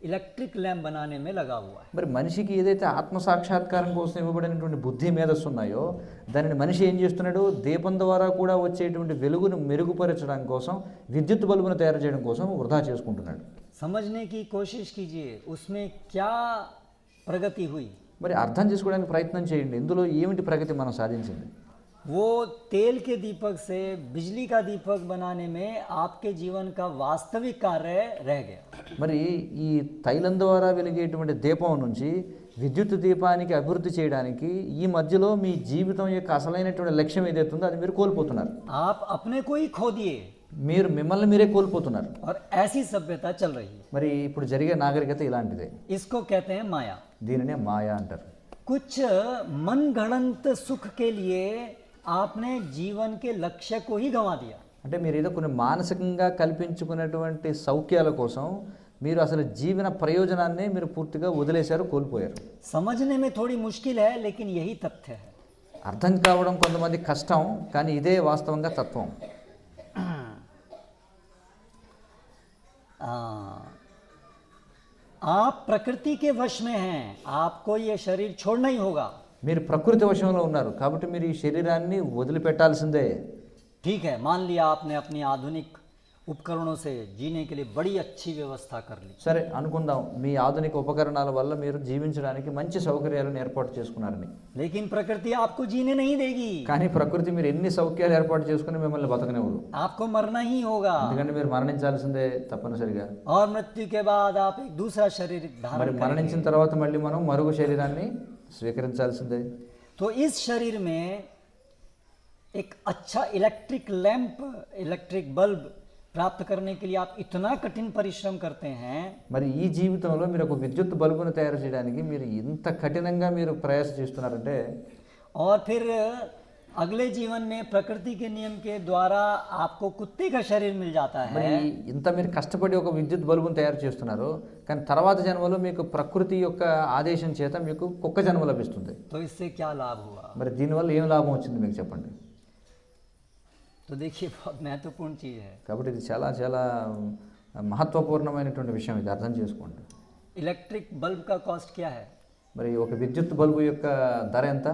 इलेक्ट्रिक लैम्प बनाने में लगा हुआ है. మరి మనిషికి ఏదైతే ఆత్మ సాక్షాత్కారం కోసం ఇవ్వబడినటువంటి బుద్ధి మేధస్సు ఉన్నాయో దానిని మనిషి ఏం చేస్తున్నాడు, దీపం ద్వారా కూడా వచ్చేటువంటి వెలుగును మెరుగుపరచడం కోసం విద్యుత్ బల్బును తయారు చేయడం కోసం వృధా చేసుకుంటున్నాడు. समझने की कोशिश कीजिए उसमें क्या प्रगति हुई. మరి అర్థం చేసుకోవడానికి ప్రయత్నం చేయండి, ఇందులో ఏమిటి ప్రగతి మనం సాధించింది. वो तेल के दीपक से बिजली का दीपक बनाने में आपके जीवन का वास्तविक कार्य रह गया. మరి ఈ తైలం ద్వారా వెలిగేటువంటి దీపం నుంచి విద్యుత్ దీపానికి అభివృద్ధి చేయడానికి ఈ మధ్యలో మీ జీవితం యొక్క అసలైనటువంటి లక్ష్యం ఏదైతే ఉందో అది మీరు కోల్పోతున్నారు. आप अपने को ही खो दिए మీరు మిమ్మల్ని మీరే కోల్పోతున్నారు. और ऐसी सभ्यता चल रही है. మరి ఇప్పుడు జరిగే నాగరికత ఇలాంటిదే. इसको कहते हैं माया. దీనినే మాయా అంటారు. कुछ मनगढ़ंत सुख के लिए आपने जीवन के लक्ष्य को ही गंवा दिया. అంటే మీరు ఏదో కొన్ని మానసికంగా కల్పించుకున్నటువంటి సౌఖ్యాల కోసం మీరు అసలు జీవన ప్రయోజనాన్ని మీరు పూర్తిగా వదిలేశారు, కోల్పోయారు. समझने में थोड़ी मुश्किल है लेकिन यही तथ्य है. అర్థం కావడం కొంతమంది కష్టం, కానీ ఇదే వాస్తవంగా తత్వం. आप प्रकृति के वश में हैं, आपको ये शरीर छोड़ना ही होगा. మీరు ప్రకృతి వశంలో ఉన్నారు కాబట్టి మీరు ఈ శరీరాన్ని వదిలిపెట్టాల్సిందే. ठीक है, मान लिया आपने अपनी आधुनिक उपकरणों से जीने के लिए बड़ी अच्छी व्यवस्था कर ली. సరే అనుకుందాం, మీ ఆధునిక ఉపకరణాల వల్ల మీరు జీవించడానికి మంచి సౌకర్యాలను ఏర్పాటు చేసుకున్నారని. लेकिन प्रकृति आपको जीने नहीं देगी. కానీ ప్రకృతి మీరు ఎన్ని సౌఖ్యాలు ఏర్పాటు చేసుకుని మిమ్మల్ని బతకనివ్వదు. आपको मरना ही होगा. ఎందుకంటే మీరు మరణించాల్సిందే తప్పనిసరిగా. और मृत्यु के बाद आप एक दूसरा शरीर మరి धारण మరణించిన करेंगे. తర్వాత మళ్ళీ మనం మరొక శరీరాన్ని స్వీకరించాల్సిందే. तो इस शरीर में एक अच्छा इलेक्ट्रिक लैंप, इलेक्ट्रिक बल्ब प्राप्त करने के लिए आप इतना कठिन परिश्रम करते हैं. మరి ఈ జీవితంలో మీరు ఒక విద్యుత్ బల్బును తయారు చేయడానికి మీరు ఇంత కఠినంగా మీరు ప్రయాస చేస్తున్నారంటే, और फिर अगले जीवन में प्रकृति के नियम के द्वारा आपको कुत्ते का शरीर मिल जाता మరి है. ఇంత మీరు కష్టపడి ఒక విద్యుత్ బల్బును తయారు చేస్తున్నారు, కానీ తర్వాత జన్మలో మీకు ప్రకృతి యొక్క ఆదేశం చేత మీకు కుక్క జన్మ లభిస్తుంది. तो इससे क्या लाभ हुआ? మరి దీనివల్ల ఏం లాభం వచ్చింది మీకు చెప్పండి. तो देखिए बहुत महत्वपूर्ण चीज़ है. కాబట్టి ఇది చాలా చాలా మహత్వపూర్ణమైనటువంటి విషయం, ఇది అర్థం చేసుకోండి. इलेक्ट्रिक बल्ब का कॉस्ट क्या है? మరి ఒక విద్యుత్ బల్బు యొక్క ధర ఎంత?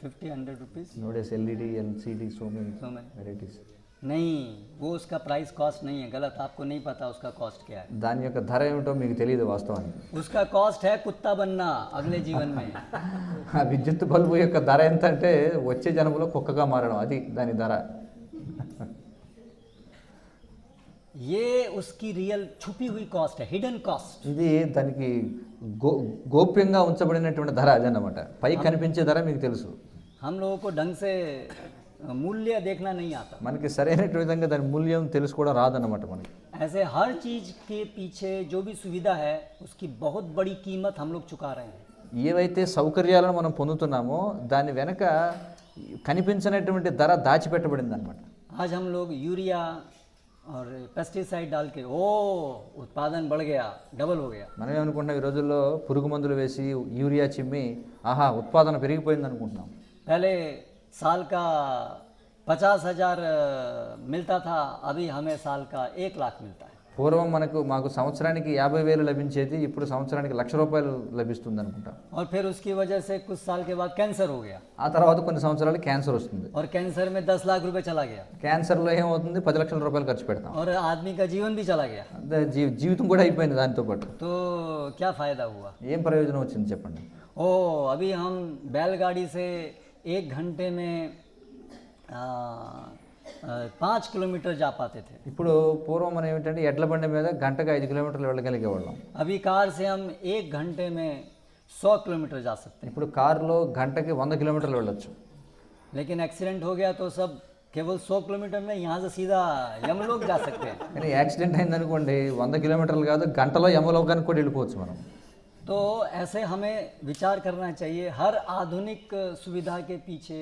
50-100 rupees. Nowadays LED, LCD, so many So many. Varieties. नहीं, वो उसका प्राइस कॉस्ट नहीं है, गलत. आपको नहीं पता उसका कॉस्ट क्या है. దాని యొక్క ధర ఏమిటో మీకు తెలియదు వాస్తవానికి. उसका कॉस्ट है कुत्ता बनना अगले जीवन में. ఆ విద్యుత్ బల్బు యొక్క ధర ఎంత అంటే వచ్చే జన్మలో కుక్కగా మారడం, అది దాని ధర. ये उसकी रियल छुपी हुई कॉस्ट है, हिडन कॉस्ट. ఇది దానికి గోప్యంగా ఉంచబడినటువంటి ధర అదన్నమాట. పై కనిపించే ధర మీకు తెలుసు. हम लोगों को ढंग से मूल्य देखना नहीं आता. మనకి సరైనటువంటి విధంగా దాని మూల్యం తెలుసుకోవడం రాదన్నమాట మనకి. ऐसे हर चीज़ के पीछे जो भी सुविधा है उसकी बहुत बड़ी कीमत हम लोग चुका रहे हैं. ఏవైతే సౌకర్యాలను మనం పొందుతున్నామో దాని వెనక కనిపించినటువంటి ధర దాచిపెట్టబడింది అనమాట. आज हम लोग यूरिया और पेस्टिसाइड डाल के ओ उत्पादन बढ़ गया, डबल हो गया. మనం ఏమనుకుంటున్నాం, ఈ రోజుల్లో పురుగు మందులు వేసి యూరియా చిమ్మి ఆహా ఉత్పాదన పెరిగిపోయింది అనుకుంటున్నాం. पहले साल का 50,000 मिलता था, अभी हमें साल का 1 लाख मिलता है. పూర్వం మాకు సంవత్సరానికి 50,000 లభించేది ఇప్పుడు సంవత్సరానికి 1,00,000 రూపాయలు లభిస్తుంది అనుకుంటాం. और फिर उसकी वजह से कुछ साल के बाद कैंसर हो गया, ఆ తర్వాత కొన్ని సంవత్సరాలు క్యాన్సర్ వస్తుంది. और कैंसर में 10 लाख रुपए चला गया, క్యాన్సర్లో ఏమవుతుంది, 10 లక్షల రూపాయలు ఖర్చు పెడతాం. और आदमी का जीवन भी चला गया. అంటే జీవితం కూడా అయిపోయింది దాంతో పాటు. तो क्या फायदा हुआ? ఏం ప్రయోజనం వచ్చింది చెప్పండి. ओ अभी हम बैलगाड़ी से 1 घंटे में 5 किलोमीटर जा पाते थे. ఇప్పుడు పూర్వం మనం ఏమిటంటే ఎడ్ల బండి మీద గంటకు 5 కిలోమీటర్లు వెళ్ళగలిగేవాళ్ళం. अभी कार से हम 1 घंटे में 100 किलोमीटर जा सकते हैं. ఇప్పుడు కారులో గంటకి 100 కిలోమీటర్లు వెళ్ళొచ్చు. लेकिन एक्सीडेंट हो गया तो सब केवल 100 किलोमीटर में यहाँ से सीधा यमलोक जा सकते हैं. కానీ యాక్సిడెంట్ అయిందనుకోండి 100 కిలోమీటర్లు కాదు గంటలో యమలోకానికి కూడా వెళ్ళిపోవచ్చు మనం. तो ऐसे हमें विचार करना चाहिए. हर आधुनिक सुविधा के पीछे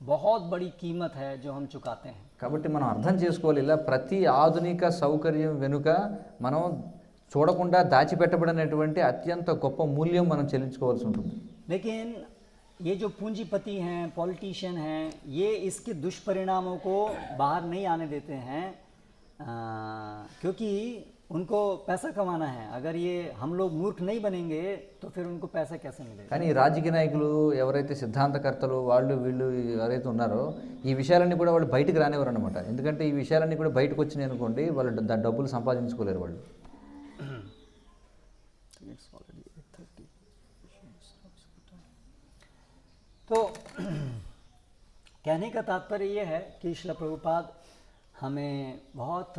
बहुत बड़ी कीमत है जो हम चुकाते हैं. కాబట్టి మనం అర్థం చేసుకోవాలి, ఇలా ప్రతి ఆధునిక సౌకర్యం వెనుక మనం చూడకుండా దాచిపెట్టబడినటువంటి అత్యంత గొప్ప మూల్యం మనం చెల్లించుకోవాల్సి ఉంటుంది. लेकिन ये जो पूंजीपति हैं, पॉलिटिशियन हैं, ये इसके दुष्परिणामों को बाहर नहीं आने देते हैं, क्योंकि उनको पैसा कमाना है. अगर ये हम लोग मूर्ख नहीं बनेंगे तो फिर उनको पैसा कैसे मिलेगा? కానీ ఈ రాజకీయ నాయకులు ఎవరైతే సిద్ధాంతకర్తలు వీళ్ళు ఎవరైతే ఉన్నారో ఈ విషయాలన్నీ కూడా వాళ్ళు బయటకు రానివ్వరు అనమాట. ఎందుకంటే ఈ విషయాలన్నీ కూడా బయటకు వచ్చినాయి అనుకోండి వాళ్ళు డబ్బులు సంపాదించుకోలేరు వాళ్ళు. तो कहने का तात्पर्य ये है कि श्रील प्रभुपाद हमें बहुत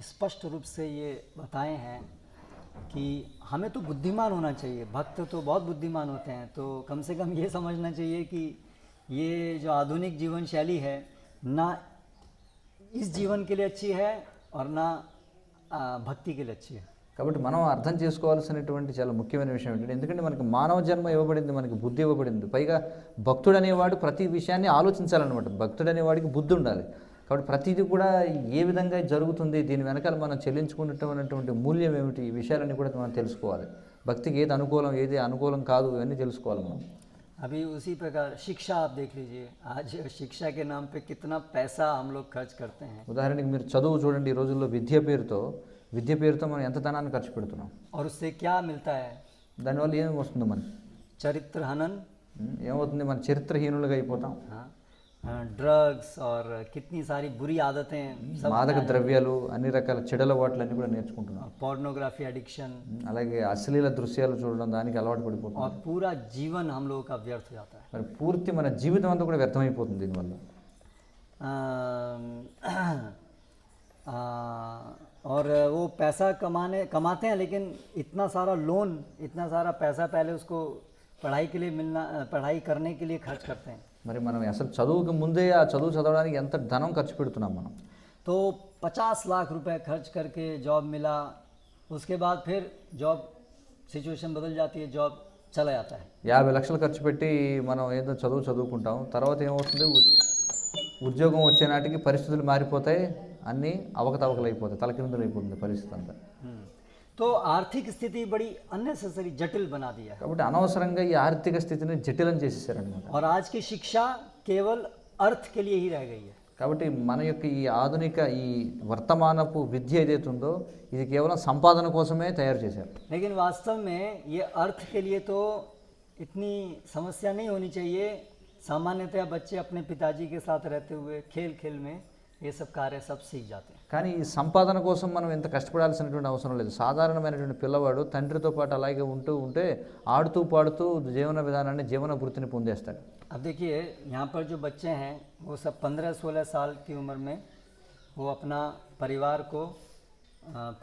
स्पष्ट रूप से ये बताए हैं कि हमें तो बुद्धिमान होना चाहिए. भक्त तो बहुत बुद्धिमान होते हैं, तो कम से कम ये समझना चाहिए कि ये जो आधुनिक जीवन शैली है ना इस जीवन के लिए अच्छी है और ना भक्ति के लिए अच्छी है. కాబట్టి మనం అర్థం చేసుకోవాల్సినటువంటి చాలా ముఖ్యమైన విషయం ఏంటంటే, ఎందుకంటే మనకి మానవ జన్మ ఇవ్వబడింది, మనకి బుద్ధి ఇవ్వబడింది. పైగా భక్తుడు అనేవాడు ప్రతి విషయాన్ని ఆలోచించాలన్నమాట. భక్తుడు అనేవాడికి బుద్ధి ఉండాలి. కాబట్టి ప్రతిదీ కూడా ఏ విధంగా జరుగుతుంది, దీని వెనకాల మనం చెల్లించుకున్నటువంటి మూల్యం ఏమిటి, ఈ విషయాలన్నీ కూడా మనం తెలుసుకోవాలి. భక్తికి ఏది అనుకూలం ఏది అనుకూలం కాదు ఇవన్నీ తెలుసుకోవాలి మనం. अभी उसी प्रकार शिक्षा आप देख लीजिए, आज शिक्षा के नाम पे कितना पैसा हम लोग खर्च करते हैं. ఉదాహరణకి మీరు చదువు చూడండి, ఈ రోజుల్లో విద్య పేరుతో మనం ఎంత ధనాన్ని ఖర్చు పెడుతున్నాం. और उससे क्या मिलता है? దానివల్ల ఏం వస్తుంది మనకి? चरित्र हनन, ఏమవుతుంది, మన చరిత్రహీనులుగా అయిపోతాం. డ్రగ్స్ और कितनी सारी बुरी आदतें, सब మాదక ద్రవ్యాలు, అన్ని రకాల చెడుల వాటిలన్నీ కూడా నేర్చుకుంటున్నాం. पोर्नोग्राफी एडिक्शन, అలాగే అశ్లీల దృశ్యాలు చూడడం, దానికి అలవాటు పడిపోతున్నాం. और पूरा जीवन हम लोगों का व्यर्थ हो जाता है. మరి పూర్తి మన జీవితం అంతా కూడా వ్యర్థమైపోతుంది దీనివల్ల. और वो पैसा कमाते हैं, लेकिन इतना सारा लोन, इतना सारा पैसा पहले उसको पढ़ाई करने के लिए खर्च करते हैं. మరి మనం అసలు చదువుకి ముందే ఆ చదువు చదవడానికి ఎంత ధనం ఖర్చు పెడుతున్నాం మనం. तो 50 लाख रुपए खर्च करके जॉब मिला, उसके बाद फिर जॉब सिचुएशन बदल जाती है, जॉब चला जाता है. 50 లక్షలు ఖర్చు పెట్టి మనం ఏదో చదువుకుంటాం, తర్వాత ఏమవుతుంది, ఉద్యోగం వచ్చే నాటికి పరిస్థితులు మారిపోతాయి, అన్నీ అవకతవకలు అయిపోతాయి, తలకిందులు అయిపోతుంది పరిస్థితి అంతా. तो आर्थिक स्थिति बड़ी अननेसेसरी जटिल बना दिया है. కాబట్టి అనవసరంగా ఈ ఆర్థిక స్థితిని జటిలం చేసేసారనమాట. और आज की शिक्षा केवल अर्थ के लिए ही रह गई है. కాబట్టి మన యొక్క ఈ ఆధునిక ఈ వర్తమానపు విద్య ఏదైతే ఉందో ఇది కేవలం సంపాదన కోసమే తయారు చేశారు. लेकिन वास्तव में ये अर्थ के लिए तो इतनी समस्या नहीं होनी चाहिए. सामान्यतः बच्चे अपने पिताजी के साथ रहते हुए खेल में ये सब कार्य सब सीख जाते हैं. కానీ ఈ సంపాదన కోసం మనం ఎంత కష్టపడాల్సినటువంటి అవసరం లేదు. సాధారణమైనటువంటి పిల్లవాడు తండ్రితో పాటు అలాగే ఉంటే ఆడుతూ పాడుతూ జీవన విధానాన్ని జీవన వృత్తిని పొందేస్తాడు. अब देखिए यहाँ पर जो बच्चे हैं वो सब 15-16 साल की उम्र में वो अपना परिवार को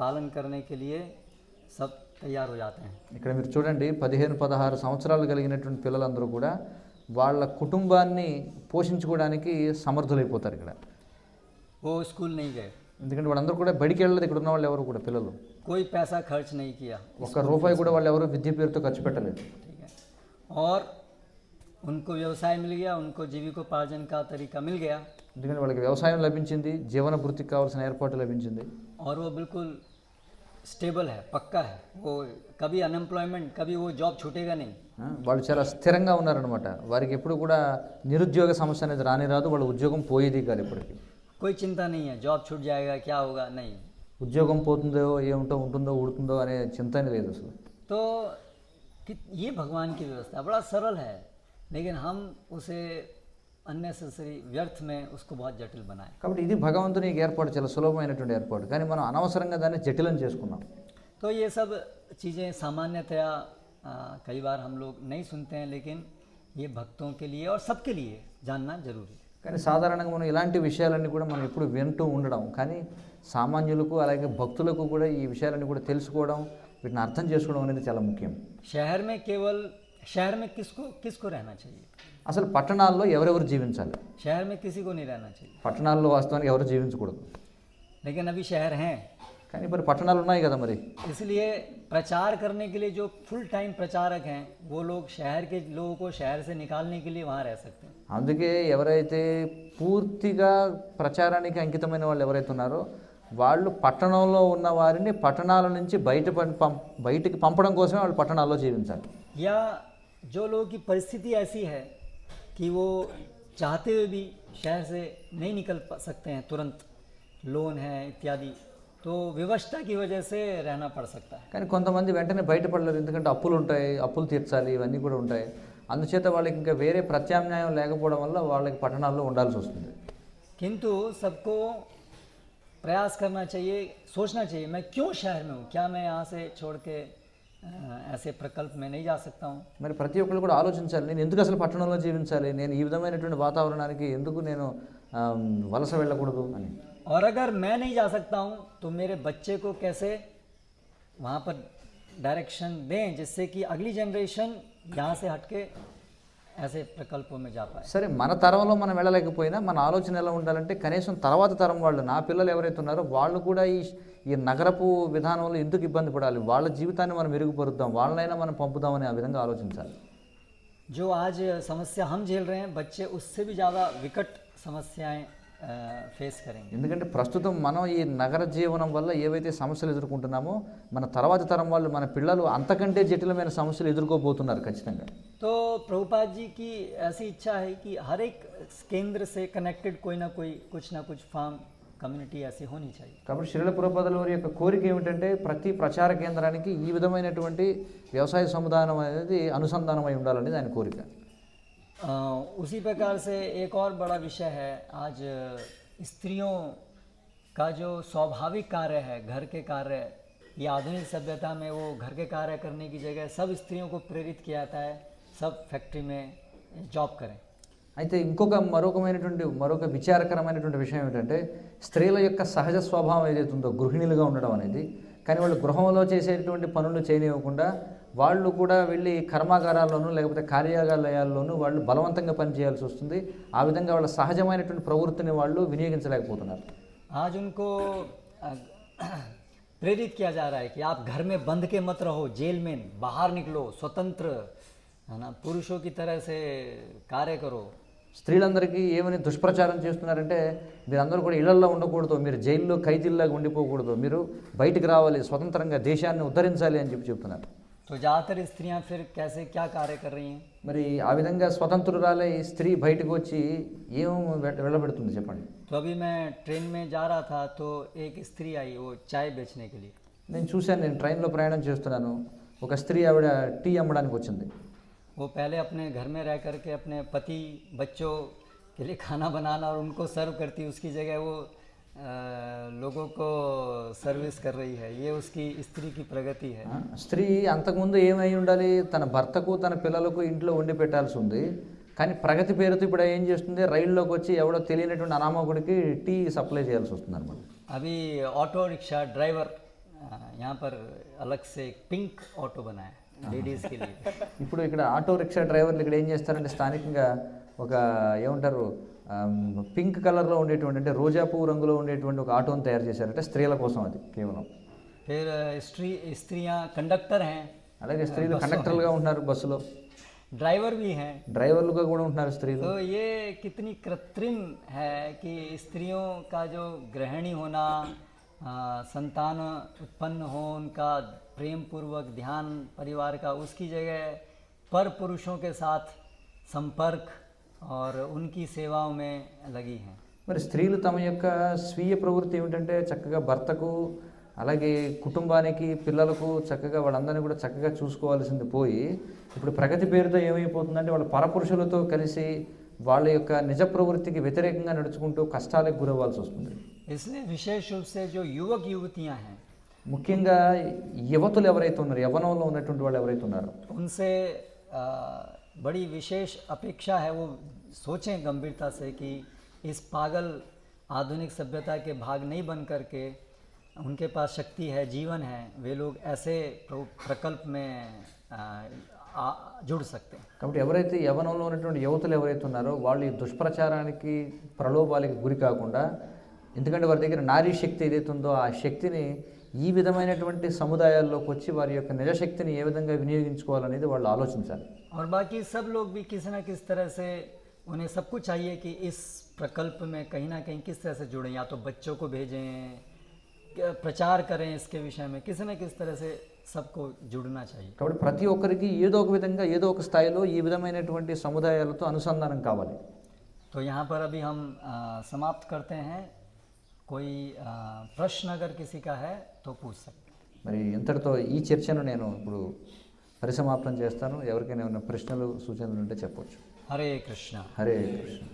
पालन करने के लिए सब तैयार हो जाते हैं. ఇక్కడ మీరు చూడండి 15-16 సంవత్సరాలు కలిగినటువంటి పిల్లలందరూ కూడా వాళ్ళ కుటుంబాన్ని పోషించుకోవడానికి సమర్థులైపోతారు. ఇక్కడ वो स्कूल नहीं गए, ఎందుకంటే వాళ్ళందరూ కూడా బడికి వెళ్ళలేదు. ఇక్కడ ఉన్న వాళ్ళు ఎవరు కూడా పిల్లలు कोई पैसा खर्च नहीं किया, 1 రూపాయి కూడా వాళ్ళు ఎవరు విద్య పేరుతో ఖర్చు పెట్టలేదు. ठीक है. और उनको व्यवसाय मिल गया, उनको जीविकोपार्जन का तरीका मिल गया ఎందుకంటే వాళ్ళకి వ్యవసాయం లభించింది, జీవన వృత్తికి కావాల్సిన ఏర్పాటు లభించింది. और वो बिल्कुल स्टेबल है, पक्का है, वो कभी अनएम्प्लॉयमेंट, कभी वो जॉब छूटेगा नहीं. వాళ్ళు చాలా స్థిరంగా ఉన్నారనమాట. వారికి ఎప్పుడు కూడా నిరుద్యోగ సమస్య అనేది రాని రాదు, వాళ్ళ ఉద్యోగం పోయేది కాదు ఎప్పటికీ. कोई चिंता नहीं है जॉब छूट जाएगा क्या होगा, नहीं. ఉద్యోగం పోతుందో ఏమిటో ఉంటుందో ఉడుతుందో అనే చింతనే లేదు అసలు. तो ये भगवान की व्यवस्था बड़ा सरल है, लेकिन हम उसे अननेसेसरी व्यर्थ में उसको बहुत जटिल बनाए. కాబట్టి ఇది భగవంతుని ఏర్పాటు, చాలా సులభమైనటువంటి ఏర్పాటు, కానీ మనం అనవసరంగా దాన్ని జటిలం చేసుకున్నాం. तो ये सब चीज़ें सामान्यतया कई बार हम लोग नहीं सुनते हैं, लेकिन ये भक्तों के लिए और सबके लिए जानना जरूरी है. కానీ సాధారణంగా మనం ఇలాంటి విషయాలన్నీ కూడా మనం ఎప్పుడు వింటూ ఉండడం, కానీ సామాన్యులకు అలాగే భక్తులకు కూడా ఈ విషయాలన్నీ కూడా తెలుసుకోవడం, వీటిని అర్థం చేసుకోవడం అనేది చాలా ముఖ్యం. शहर में किसको रहना चाहिए? అసలు పట్టణాల్లో ఎవరెవరు జీవించాలి? शहर में किसी को नहीं रहना चाहिए. పట్టణాల్లో వాస్తవానికి ఎవరు జీవించకూడదు. लेकिन अभी शहर हैं, కానీ మరి పట్టణాలు ఉన్నాయి కదా మరి. इसलिए प्रचार करने के लिए जो फुल टाइम प्रचारक हैं वो लोग शहर के लोगों को शहर से निकालने के लिए वहाँ रह सकते हैं. అందుకే ఎవరైతే పూర్తిగా ప్రచారానికి అంకితమైన వాళ్ళు ఎవరైతే ఉన్నారో వాళ్ళు పట్టణంలో ఉన్న వారిని పట్టణాల నుంచి బయటికి పంపడం కోసమే వాళ్ళు పట్టణాల్లో జీవించాలి. या जो लोगों की परिस्थिति ऐसी है कि वो चाहते हुए भी शहर से नहीं निकल सकते हैं तुरंत, लोन है इत्यादि, तो विवशता की वजह से रहना पड़ सकता है. కానీ కొంతమంది వెంటనే బయటపడలేరు, ఎందుకంటే అప్పులు ఉంటాయి, అప్పులు తీర్చాలి, ఇవన్నీ కూడా ఉంటాయి. అందుచేత వాళ్ళకి ఇంకా వేరే ప్రత్యామ్నాయం లేకపోవడం వల్ల వాళ్ళకి పట్టణాల్లో ఉండాల్సి వస్తుంది. किंतु सबको प्रयास करना चाहिए, सोचना चाहिए मैं क्यों शहर में हूँ, क्या मैं यहाँ से छोड़ के ऐसे प्रकल्प में नहीं जा सकता हूँ. మరి ప్రతి ఒక్కరు కూడా ఆలోచించాలి, నేను ఎందుకు అసలు పట్టణంలో జీవించాలి, నేను ఈ విధమైనటువంటి వాతావరణానికి ఎందుకు నేను వలస వెళ్ళకూడదు అని. और अगर मैं नहीं जा सकता हूँ तो मेरे बच्चे को कैसे वहाँ पर डायरेक्शन दें जिससे कि अगली जनरेशन यहाँ से हटके ऐसे प्रकल्पों में जा पाए. సరే, మన తరంలో మనం వెళ్ళలేకపోయినా మన ఆలోచన ఎలా ఉండాలంటే కనీసం తర్వాత తరం వాళ్ళు, నా పిల్లలు ఎవరైతే ఉన్నారో వాళ్ళు కూడా ఈ నగరపు విధానంలో ఎందుకు ఇబ్బంది పడాలి, వాళ్ళ జీవితాన్ని మనం మెరుగుపరుద్దాం, వాళ్ళనైనా మనం పంపుదామని ఆ విధంగా ఆలోచించాలి. जो आज समस्या हम झेल रहे हैं बच्चे उससे भी ज़्यादा विकट समस्याएं फेस करेंगे. ఎందుకంటే ప్రస్తుతం మనం ఈ నగర జీవనం వల్ల ఏవైతే సమస్యలు ఎదుర్కొంటున్నామో మన తర్వాత తరం వాళ్ళు, మన పిల్లలు అంతకంటే జటిలమైన సమస్యలు ఎదుర్కోబోతున్నారు ఖచ్చితంగా. तो प्रभुपाद जी की ऐसी इच्छा है कि हर एक केंद्र से कनेक्टेड कोई ना कोई कुछ ना कुछ फार्म కమ్యూనిటీ ऐसी होनी चाहिए. కాబట్టి శ్రీల ప్రభుపాదుల వారి యొక్క కోరిక ఏమిటంటే ప్రతి ప్రచార కేంద్రానికి ఈ విధమైనటువంటి వ్యవసాయ సముదాయం అనేది అనుసంధానమై ఉండాలనేది ఆయన కోరిక. उसी प्रकार से एक और बड़ा विषय है, आज स्त्रियों का जो स्वाभाविक कार्य है, घर के कार्य, ये आधुनिक सभ्यता में वो घर के कार्य करने की जगह सब स्त्रियों को प्रेरित किया जाता है सब फैक्ट्री में जॉब करें. అయితే మరొక విచారకరమైనటువంటి విషయం ఏమిటంటే స్త్రీల యొక్క సహజ స్వభావం ఏదైతే ఉందో గృహిణులుగా ఉండడం అనేది, కానీ వాళ్ళు గృహంలో చేసేటువంటి పనులు చేయనివ్వకుండా వాళ్ళు కూడా వెళ్ళి కర్మాగారాల్లోనూ లేకపోతే కార్యాలయాల్లోనూ వాళ్ళు బలవంతంగా పనిచేయాల్సి వస్తుంది. ఆ విధంగా వాళ్ళ సహజమైనటువంటి ప్రవృత్తిని వాళ్ళు వినియోగించలేకపోతున్నారు. आज उनको प्रेरित किया जा रहा है कि आप घर में बंद के मत रहो, जेल में बाहर निकलो, स्वतंत्र है ना, पुरुषों की तरह से कार्य करो. స్త్రీలందరికీ ఏమని దుష్ప్రచారం చేస్తున్నారంటే మీరందరూ కూడా ఇళ్లల్లో ఉండకూడదు, మీరు జైల్లో ఖైదీల్లాగా ఉండిపోకూడదు, మీరు బయటికి రావాలి, స్వతంత్రంగా దేశాన్ని ఉద్ధరించాలి అని చెప్తున్నారు. तो ज़्यादातर स्त्रियां फिर कैसे क्या कार्य कर रही हैं? మరి ఆ విధంగా స్వతంత్రురాలే ఈ స్త్రీ బయటకు వచ్చి ఏం వెళ్ళబెడుతుంది చెప్పండి. तो अभी मैं ट्रेन में जा रहा था तो एक स्त्री आई वो चाय बेचने के लिए. నేను చూశాను, నేను ట్రైన్లో ప్రయాణం చేస్తున్నాను, ఒక స్త్రీ ఆవిడ టీ అమ్మడానికి వచ్చింది. वो पहले अपने घर में रह करके अपने पति बच्चों के लिए खाना बनाना और उनको सर्व करती, उसकी जगह वो लोगों को सर्विस कर रही है. ये उसकी स्त्री की प्रगति है. స్త్రీ అంతకుముందు ఏమై ఉండాలి, తన భర్తకు తన పిల్లలకు ఇంట్లో వండి పెట్టాల్సి ఉంది, కానీ ప్రగతి పేరుతో ఇప్పుడు ఏం చేస్తుంది, రైల్లోకి వచ్చి ఎవడో తెలియనటువంటి అనామకుడికి టీ సప్లై చేయాల్సి వస్తుంది అనమాట. अभी ऑटो रिक्शा ड्राइवर यहाँ पर अलग से पिंक ऑटो बनाया लेडीज़ के लिए. ఇప్పుడు ఇక్కడ ఆటో రిక్షా డ్రైవర్లు ఇక్కడ ఏం చేస్తారంటే స్థానికంగా ఒక ఏమంటారు పింక్ కలర్లో ఉండేటువంటి, అంటే రోజా పువ్వు రంగులో ఉండేటువంటి ఒక ఆటోని తయారు చేశారంటే స్త్రీల కోసం అది కేవలం. फिर स्त्रियाँ कंडक्टर हैं, అలాగే స్త్రీలు కండక్టర్లుగా ఉంటున్నారు బస్సులో. ड्राइवर भी हैं। డ్రైవర్లుగా కూడా ఉంటున్నారు స్త్రీలు. तो ये कितनी कृत्रिम है कि स्त्रियों का जो गृहिणी होना, संतान उत्पन्न हो, उनका प्रेम पूर्वक ध्यान परिवार का, उसकी जगह पर पुरुषों के साथ संपर्क और उनकी सेवाओं में लगी हैं। మరి స్త్రీలు తమ యొక్క స్వీయ ప్రవృత్తి ఏమిటంటే చక్కగా భర్తకు అలాగే కుటుంబానికి పిల్లలకు చక్కగా వాళ్ళందరినీ కూడా చక్కగా చూసుకోవాల్సింది పోయి ఇప్పుడు ప్రగతి పేరుతో ఏమైపోతుందంటే వాళ్ళ పరపురుషులతో కలిసి వాళ్ళ యొక్క నిజ ప్రవృత్తికి వ్యతిరేకంగా నడుచుకుంటూ కష్టాలకు గురవ్వాల్సి వస్తుంది. इसलिए विशेष रूप से जो युवक युवतियां हैं, ముఖ్యంగా యువతులు ఎవరైతే ఉన్నారో, యవ్వనంలో ఉన్నటువంటి వాళ్ళు ఎవరైతే ఉన్నారో उनसे बड़ी विशेष अपेक्षा है, वो सोचें गंभीरता से कि इस पागल आधुनिक सभ्यता के भाग नहीं बन करके उनके पास शक्ति है, जीवन है, वे लोग ऐसे प्रकल्प में जुड़ सकते हैं. కాబట్టి ఎవరైతే యవ్వనంలో ఉన్నటువంటి యువతులు ఎవరైతే ఉన్నారో వాళ్ళు ఈ దుష్ప్రచారానికి ప్రలోభాలకి గురి కాకుండా, ఎందుకంటే వారి దగ్గర నారీ శక్తి ఏదైతే ఉందో ఆ శక్తిని ఈ విధమైనటువంటి సముదాయాల్లోకి వచ్చి వారి యొక్క నిజశక్తిని ఏ విధంగా వినియోగించుకోవాలనేది వాళ్ళు ఆలోచించాలి. और बाकी सब लोग भी किसी न किस तरह से, उन्हें सबको चाहिए कि इस प्रकल्प में कहीं ना कहीं किस तरह से जुड़ें, या तो बच्चों को भेजें, प्रचार करें इसके विषय में, किसी न किस तरह से सबको जुड़ना चाहिए. కాబట్టి ప్రతి ఒక్కరికి ఏదో ఒక విధంగా ఏదో ఒక స్థాయిలో ఈ విధమైనటువంటి సముదాయాలతో అనుసంధానం కావాలి. तो यहाँ पर अभी हम समाप्त करते हैं. कोई प्रश्न अगर किसी का है तो पूछ सकते हैं. మరి ఇంతటితో ఈ చర్చను నేను ఇప్పుడు పరిసమాప్తం చేస్తాను. ఎవరికైనా ఏమైనా ప్రశ్నలు సూచనలు ఉంటే చెప్పవచ్చు. Hare Krishna. Hare Krishna.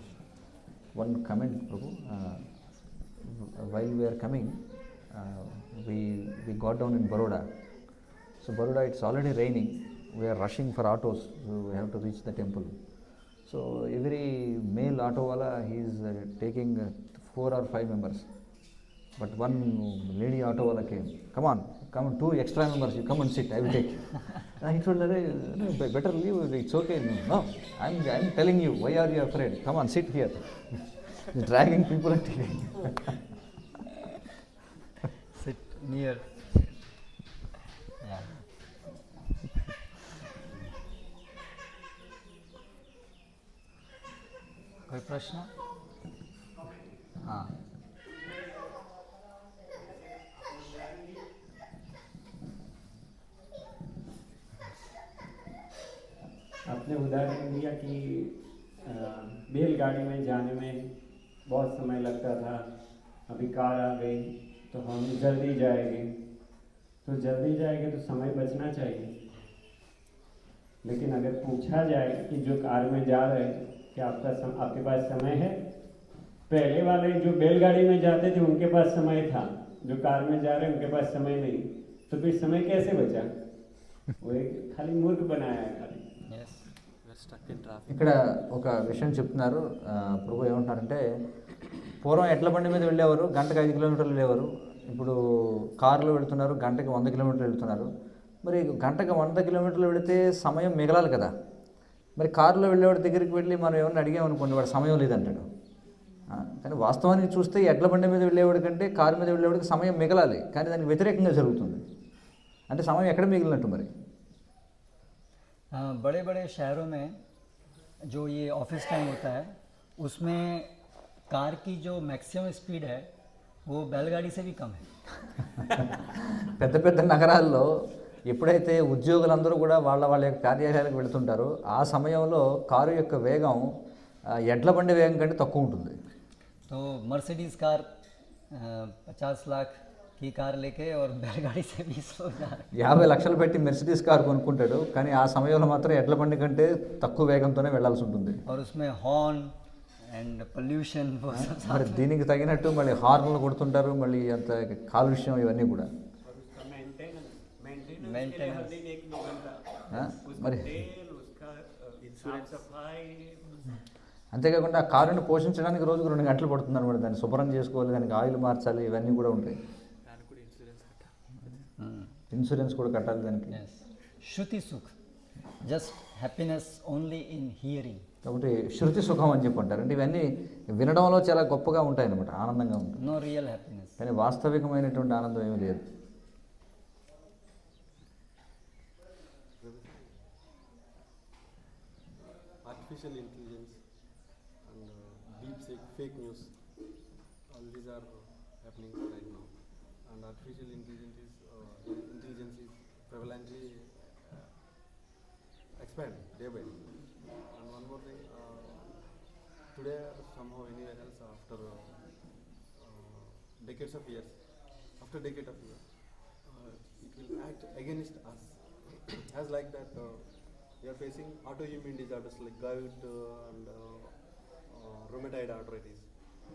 One comment Prabhu. While we're coming we got down in Baroda. So Baroda, it's already raining. We are rushing for autos. So we have to reach the temple. So every male auto wala, he is taking 4 or 5 members. But one lady auto wala came. Come on, 2 extra members. You come and sit. I will take. And he told her, no, better leave. It's okay. No, I'm telling you. Why are you afraid? Come on, sit here. He's dragging people and taking. Sit near. Yeah. कोई प्रश्न? हाँ. आपने उदाहरण दिया कि बैलगाड़ी में जाने में बहुत समय लगता था, अभी कार आ गई तो हम जल्दी जाएंगे. तो जल्दी जाएंगे तो समय बचना चाहिए. लेकिन अगर पूछा जाए कि जो कार में जा रहे हैं कि आपके पास समय है, पहले वाले जो बैलगाड़ी में जाते थे उनके पास समय था, जो कार में जा रहे हैं उनके पास समय नहीं, तो फिर समय कैसे बचा? वो एक खाली मूर्ख बनाया है खाली. Yes. We're stuck in traffic. ఇక్కడ ఒక విషయం చెప్తున్నారు. ప్రభు ఏమంటున్నారంటే పూర్వం ఎడ్ల బండి మీద వెళ్ళేవారు, గంటకు 5 కిలోమీటర్లు వెళ్ళేవారు. ఇప్పుడు కారులో వెళుతున్నారు, గంటకి 100 కిలోమీటర్లు వెళ్తున్నారు. మరి గంటకు 100 కిలోమీటర్లు వెళితే సమయం మిగలాలి కదా. మరి కారులో వెళ్ళేవాడి దగ్గరికి వెళ్ళి మనం ఏమన్నా అడిగామనుకోండి, వాడు సమయం లేదంటాడు. కానీ వాస్తవానికి చూస్తే ఎడ్ల బండి మీద వెళ్ళేవాడి కంటే కారు మీద వెళ్ళేవాడికి సమయం మిగలాలి, కానీ దానికి వ్యతిరేకంగా జరుగుతుంది. అంటే సమయం ఎక్కడ మిగిలినట్టు మరి? बड़े बड़े शहरों में जो ये ऑफिस टाइम होता है, उसमें कार की जो मैक्सिमम स्पीड है वो बैलगाड़ी से भी कम है. పెద్ద పెద్ద నగరాల్లో ఎప్పుడైతే ఉద్యోగులందరూ కూడా వాళ్ళ యొక్క కార్యాలయాలకు వెళుతుంటారో ఆ సమయంలో కారు యొక్క వేగం ఎడ్ల బండి వేగం కంటే తక్కువ ఉంటుంది. तो मर्सिडीज़ कार 50 लाख की कार लेके और बैलगाड़ी से 20 लोग जा रहे हैं. 50 లక్షలు పెట్టి మెర్సిడీస్ కారు కొనుక్కుంటాడు, కానీ ఆ సమయంలో మాత్రం ఎడ్ల బండి కంటే తక్కువ వేగంతోనే వెళ్లాల్సి ఉంటుంది. और उसमें हॉर्न एंड पोल्यूशन वो सब మరి దీనికి తగినట్టు మళ్ళీ హార్న్లు కొడుతుంటారు, మళ్ళీ అంత కాలుష్యం ఇవన్నీ కూడా. और उसका मेंटेनेंस Maintenance. हर दिन 1-2 घंटा, మరి तेल, उसका साफ सफाई. అంతేకాకుండా ఆ కారుని పోషించడానికి రోజుకు 2 గంటలు పడుతుంది అనమాట. దాన్ని శుభ్రం చేసుకోవాలి, దానికి ఆయిల్ మార్చాలి, ఇవన్నీ కూడా ఉంటాయి. దానికి కూడా ఇన్సూరెన్స్ కట్టాలి. ఇన్సూరెన్స్ కూడా కట్టాలి దానికి. yes. श्रुति सुख, just happiness only in hearing. కాబట్టి శృతి సుఖం అని చెప్పి అంటారు. అంటే ఇవన్నీ వినడంలో చాలా గొప్పగా ఉంటాయి అనమాట, ఆనందంగా ఉంటుంది. No real happiness. కానీ వాస్తవికమైనటువంటి ఆనందం ఏమీ లేదు. artificial intelligence and deep fake news. All these are happening right now, and artificial intelligence is prevalently expanding day by day. And one more thing, today or somehow anywhere else after decades of years, it will act against us. As like that, we are facing autoimmune disorders like gout and rheumatoid arthritis.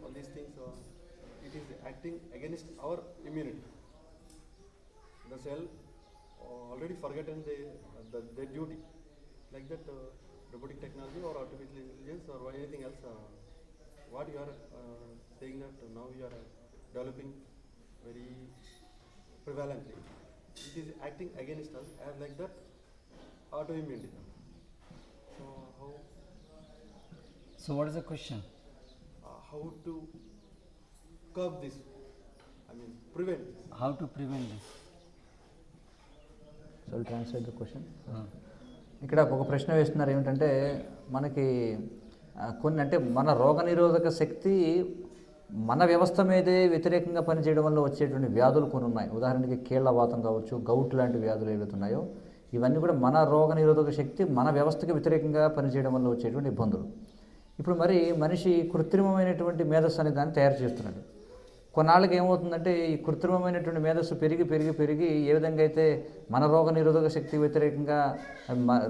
All these things, it is acting against our immunity. The cell already forgotten their duty. Like that, robotic technology or artificial intelligence or anything else, what you are saying that now you are developing very prevalently, it is acting against us as like that autoimmune disorder. So what is the question? How to curb this? I mean, prevent this. How to prevent this? So translate the question. ఇక్కడ ఒక ప్రశ్న వేస్తున్నారు ఏమిటంటే మనకి కొన్ని అంటే మన రోగనిరోధక శక్తి మన వ్యవస్థ మీదే వ్యతిరేకంగా పనిచేయడం వల్ల వచ్చేటువంటి వ్యాధులు కొన్ని ఉన్నాయి. ఉదాహరణకి కీళ్లవాతం కావచ్చు, గౌట్ లాంటి వ్యాధులు ఏవైతే ఉన్నాయో ఇవన్నీ కూడా మన రోగనిరోధక శక్తి మన వ్యవస్థకి వ్యతిరేకంగా పనిచేయడం వల్ల వచ్చేటువంటి ఇబ్బందులు. ఇప్పుడు మరి మనిషి కృత్రిమమైనటువంటి మేధస్సు అనే దాన్ని తయారు చేస్తున్నాడు. కొన్నాళ్ళకి ఏమవుతుందంటే ఈ కృత్రిమమైనటువంటి మేధస్సు పెరిగి ఏ విధంగా అయితే మన రోగనిరోధక శక్తి వ్యతిరేకంగా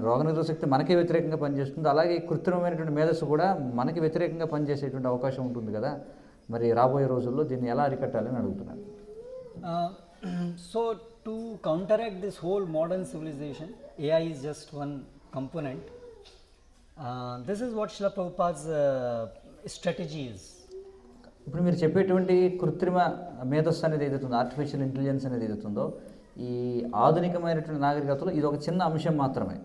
రోగనిరోధక శక్తి మనకే వ్యతిరేకంగా పనిచేస్తుందో అలాగే ఈ కృత్రిమమైనటువంటి మేధస్సు కూడా మనకి వ్యతిరేకంగా పనిచేసేటువంటి అవకాశం ఉంటుంది కదా. మరి రాబోయే రోజుల్లో దీన్ని ఎలా అరికట్టాలని అడుగుతున్నారు. So to counteract this whole modern civilization, AI is just one component. This is what Srila Prabhupada's strategy is. ఇప్పుడు మీరు చెప్పేటువంటి కృత్రిమ మేధస్సు అనేది ఏదైతుందో, ఆర్టిఫిషియల్ ఇంటెలిజెన్స్ అనేది ఏదైతుందో ఈ ఆధునికమైనటువంటి నాగరికతలో ఇది ఒక చిన్న అంశం మాత్రమే.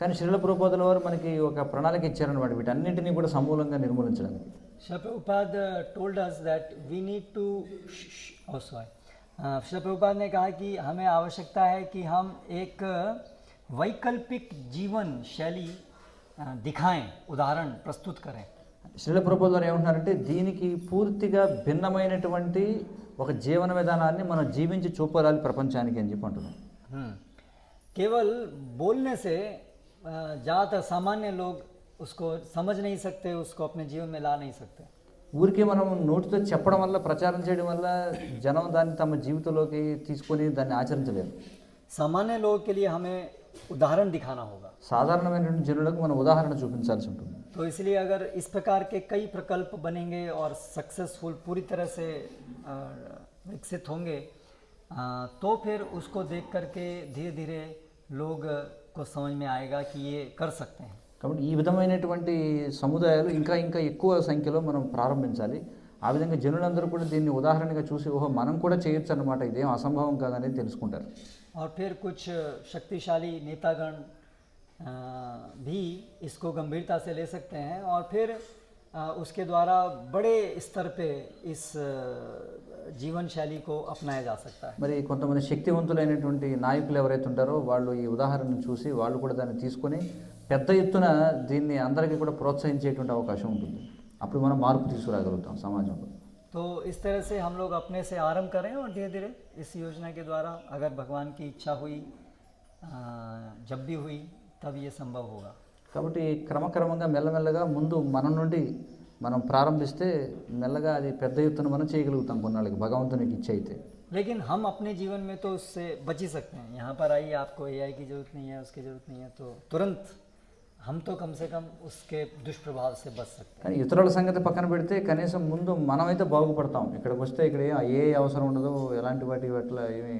కానీ శ్రీల ప్రభుపాదుల వారు మనకి ఒక ప్రణాళిక ఇచ్చారనమాట వీటన్నింటినీ కూడా సమూలంగా నిర్మూలించడానికి. Srila Prabhupada told us that we need to Srila Prabhupada ने कहा कि हमें आवश्यकता है कि हम एक वैकल्पिक जीवन शैली दिखाएं, उदाहरण प्रस्तुत करें. శ్రీల ప్రభుపాదుల వారు ఏమంటున్నారంటే దీనికి పూర్తిగా భిన్నమైనటువంటి ఒక జీవన విధానాన్ని మనం జీవించి చూపాలి ప్రపంచానికి అని చెప్పి అంటున్నాం. केवल बोलने से ज़्यादातर सामान्य लोग उसको समझ नहीं सकते, उसको अपने जीवन में ला नहीं सकते. ఊరికే మనం నోటితో చెప్పడం వల్ల, ప్రచారం చేయడం వల్ల జనం దాన్ని తమ జీవితంలోకి తీసుకొని దాన్ని ఆచరించలేరు. सामान्य लोगों के लिए हमें उदाहरण दिखाना होगा. సాధారణమైనటువంటి జనులకు మనం ఉదాహరణ చూపించాల్సి ఉంటుంది. तो इसलिए अगर इस प्रकार के कई प्रकल्प बनेंगे और सक्सेसफुल पूरी तरह से विकसित होंगे तो फिर उसको देख करके धीरे धीरे लोग को समझ में आएगा कि ये कर सकते हैं. కాబట్టి ఈ విధమైనటువంటి సముదాయాలు ఇంకా ఎక్కువ సంఖ్యలో మనం ప్రారంభించాలి. ఆ విధంగా జనులందరూ కూడా దీన్ని ఉదాహరణగా చూసి ఓహో మనం కూడా చేయొచ్చు అన్నమాట, ఇదేం అసంభవం కాదనేది తెలుసుకుంటారు. और फिर कुछ शक्तिशाली नेतागण भी इसको गंभीरता से ले सकते हैं और फिर उसके द्वारा बड़े स्तर पे इस जीवन शैली को अपनाया जा सकता है. మరి కొంతమంది శక్తివంతులైనటువంటి నాయకులు ఎవరైతే ఉంటారో వాళ్ళు ఈ ఉదాహరణను చూసి వాళ్ళు కూడా దాన్ని తీసుకొని పెద్ద ఎత్తున దీన్ని అందరికీ కూడా ప్రోత్సహించేటువంటి అవకాశం ఉంటుంది. అప్పుడు మనం మార్పు తీసుకురాగలుగుతాం సమాజంలో. तो इस तरह से हम लोग अपने से आरंभ करें और धीरे धीरे इस योजना के द्वारा अगर भगवान की इच्छा हुई, जब भी हुई तब ये संभव होगा. కాబట్టి క్రమక్రమంగా మెల్లమెల్లగా ముందు మన నుండి మనం ప్రారంభిస్తే మెల్లగా అది పెద్ద ఎత్తున మనం చేయగలుగుతాం కొన్నాళ్ళకి భగవంతునికి ఇచ్చ అయితే. लेकिन हम अपने जीवन में तो उससे बच ही सकते हैं. यहाँ पर आइए, आपको AI की ज़रूरत नहीं है, उसकी ज़रूरत नहीं है, तो तुरंत हम तो कम से कम उसके दुष्प्रभाव से बच सकते हैं. కానీ ఇతరుల సంగతి పక్కన పెడితే కనీసం ముందు మనమైతే బాగుపడతాం. ఇక్కడికి వస్తే ఇక్కడ ఏ అవసరం ఉండదు, ఎలాంటి వాటి పట్ల ఏమీ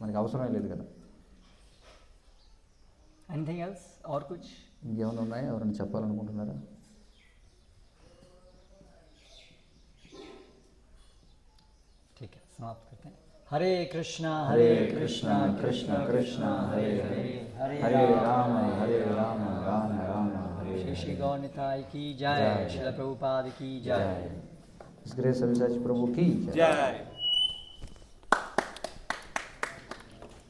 మనకి అవసరమే లేదు కదా. एनीथिंग एल्स और कुछ? ఇంకేమైనా ఉన్నాయా, ఎవరైనా చెప్పాలనుకుంటున్నారా? ठीक है, समाप्त करते हैं. हरे कृष्णा कृष्ण कृष्ण हरे हरे, హరే రామ రామ రామ హరే. श्री गौर निताई की जय. श्रील प्रभुपाद की जय. इस ग्रेस अविसाची प्रभु की जय.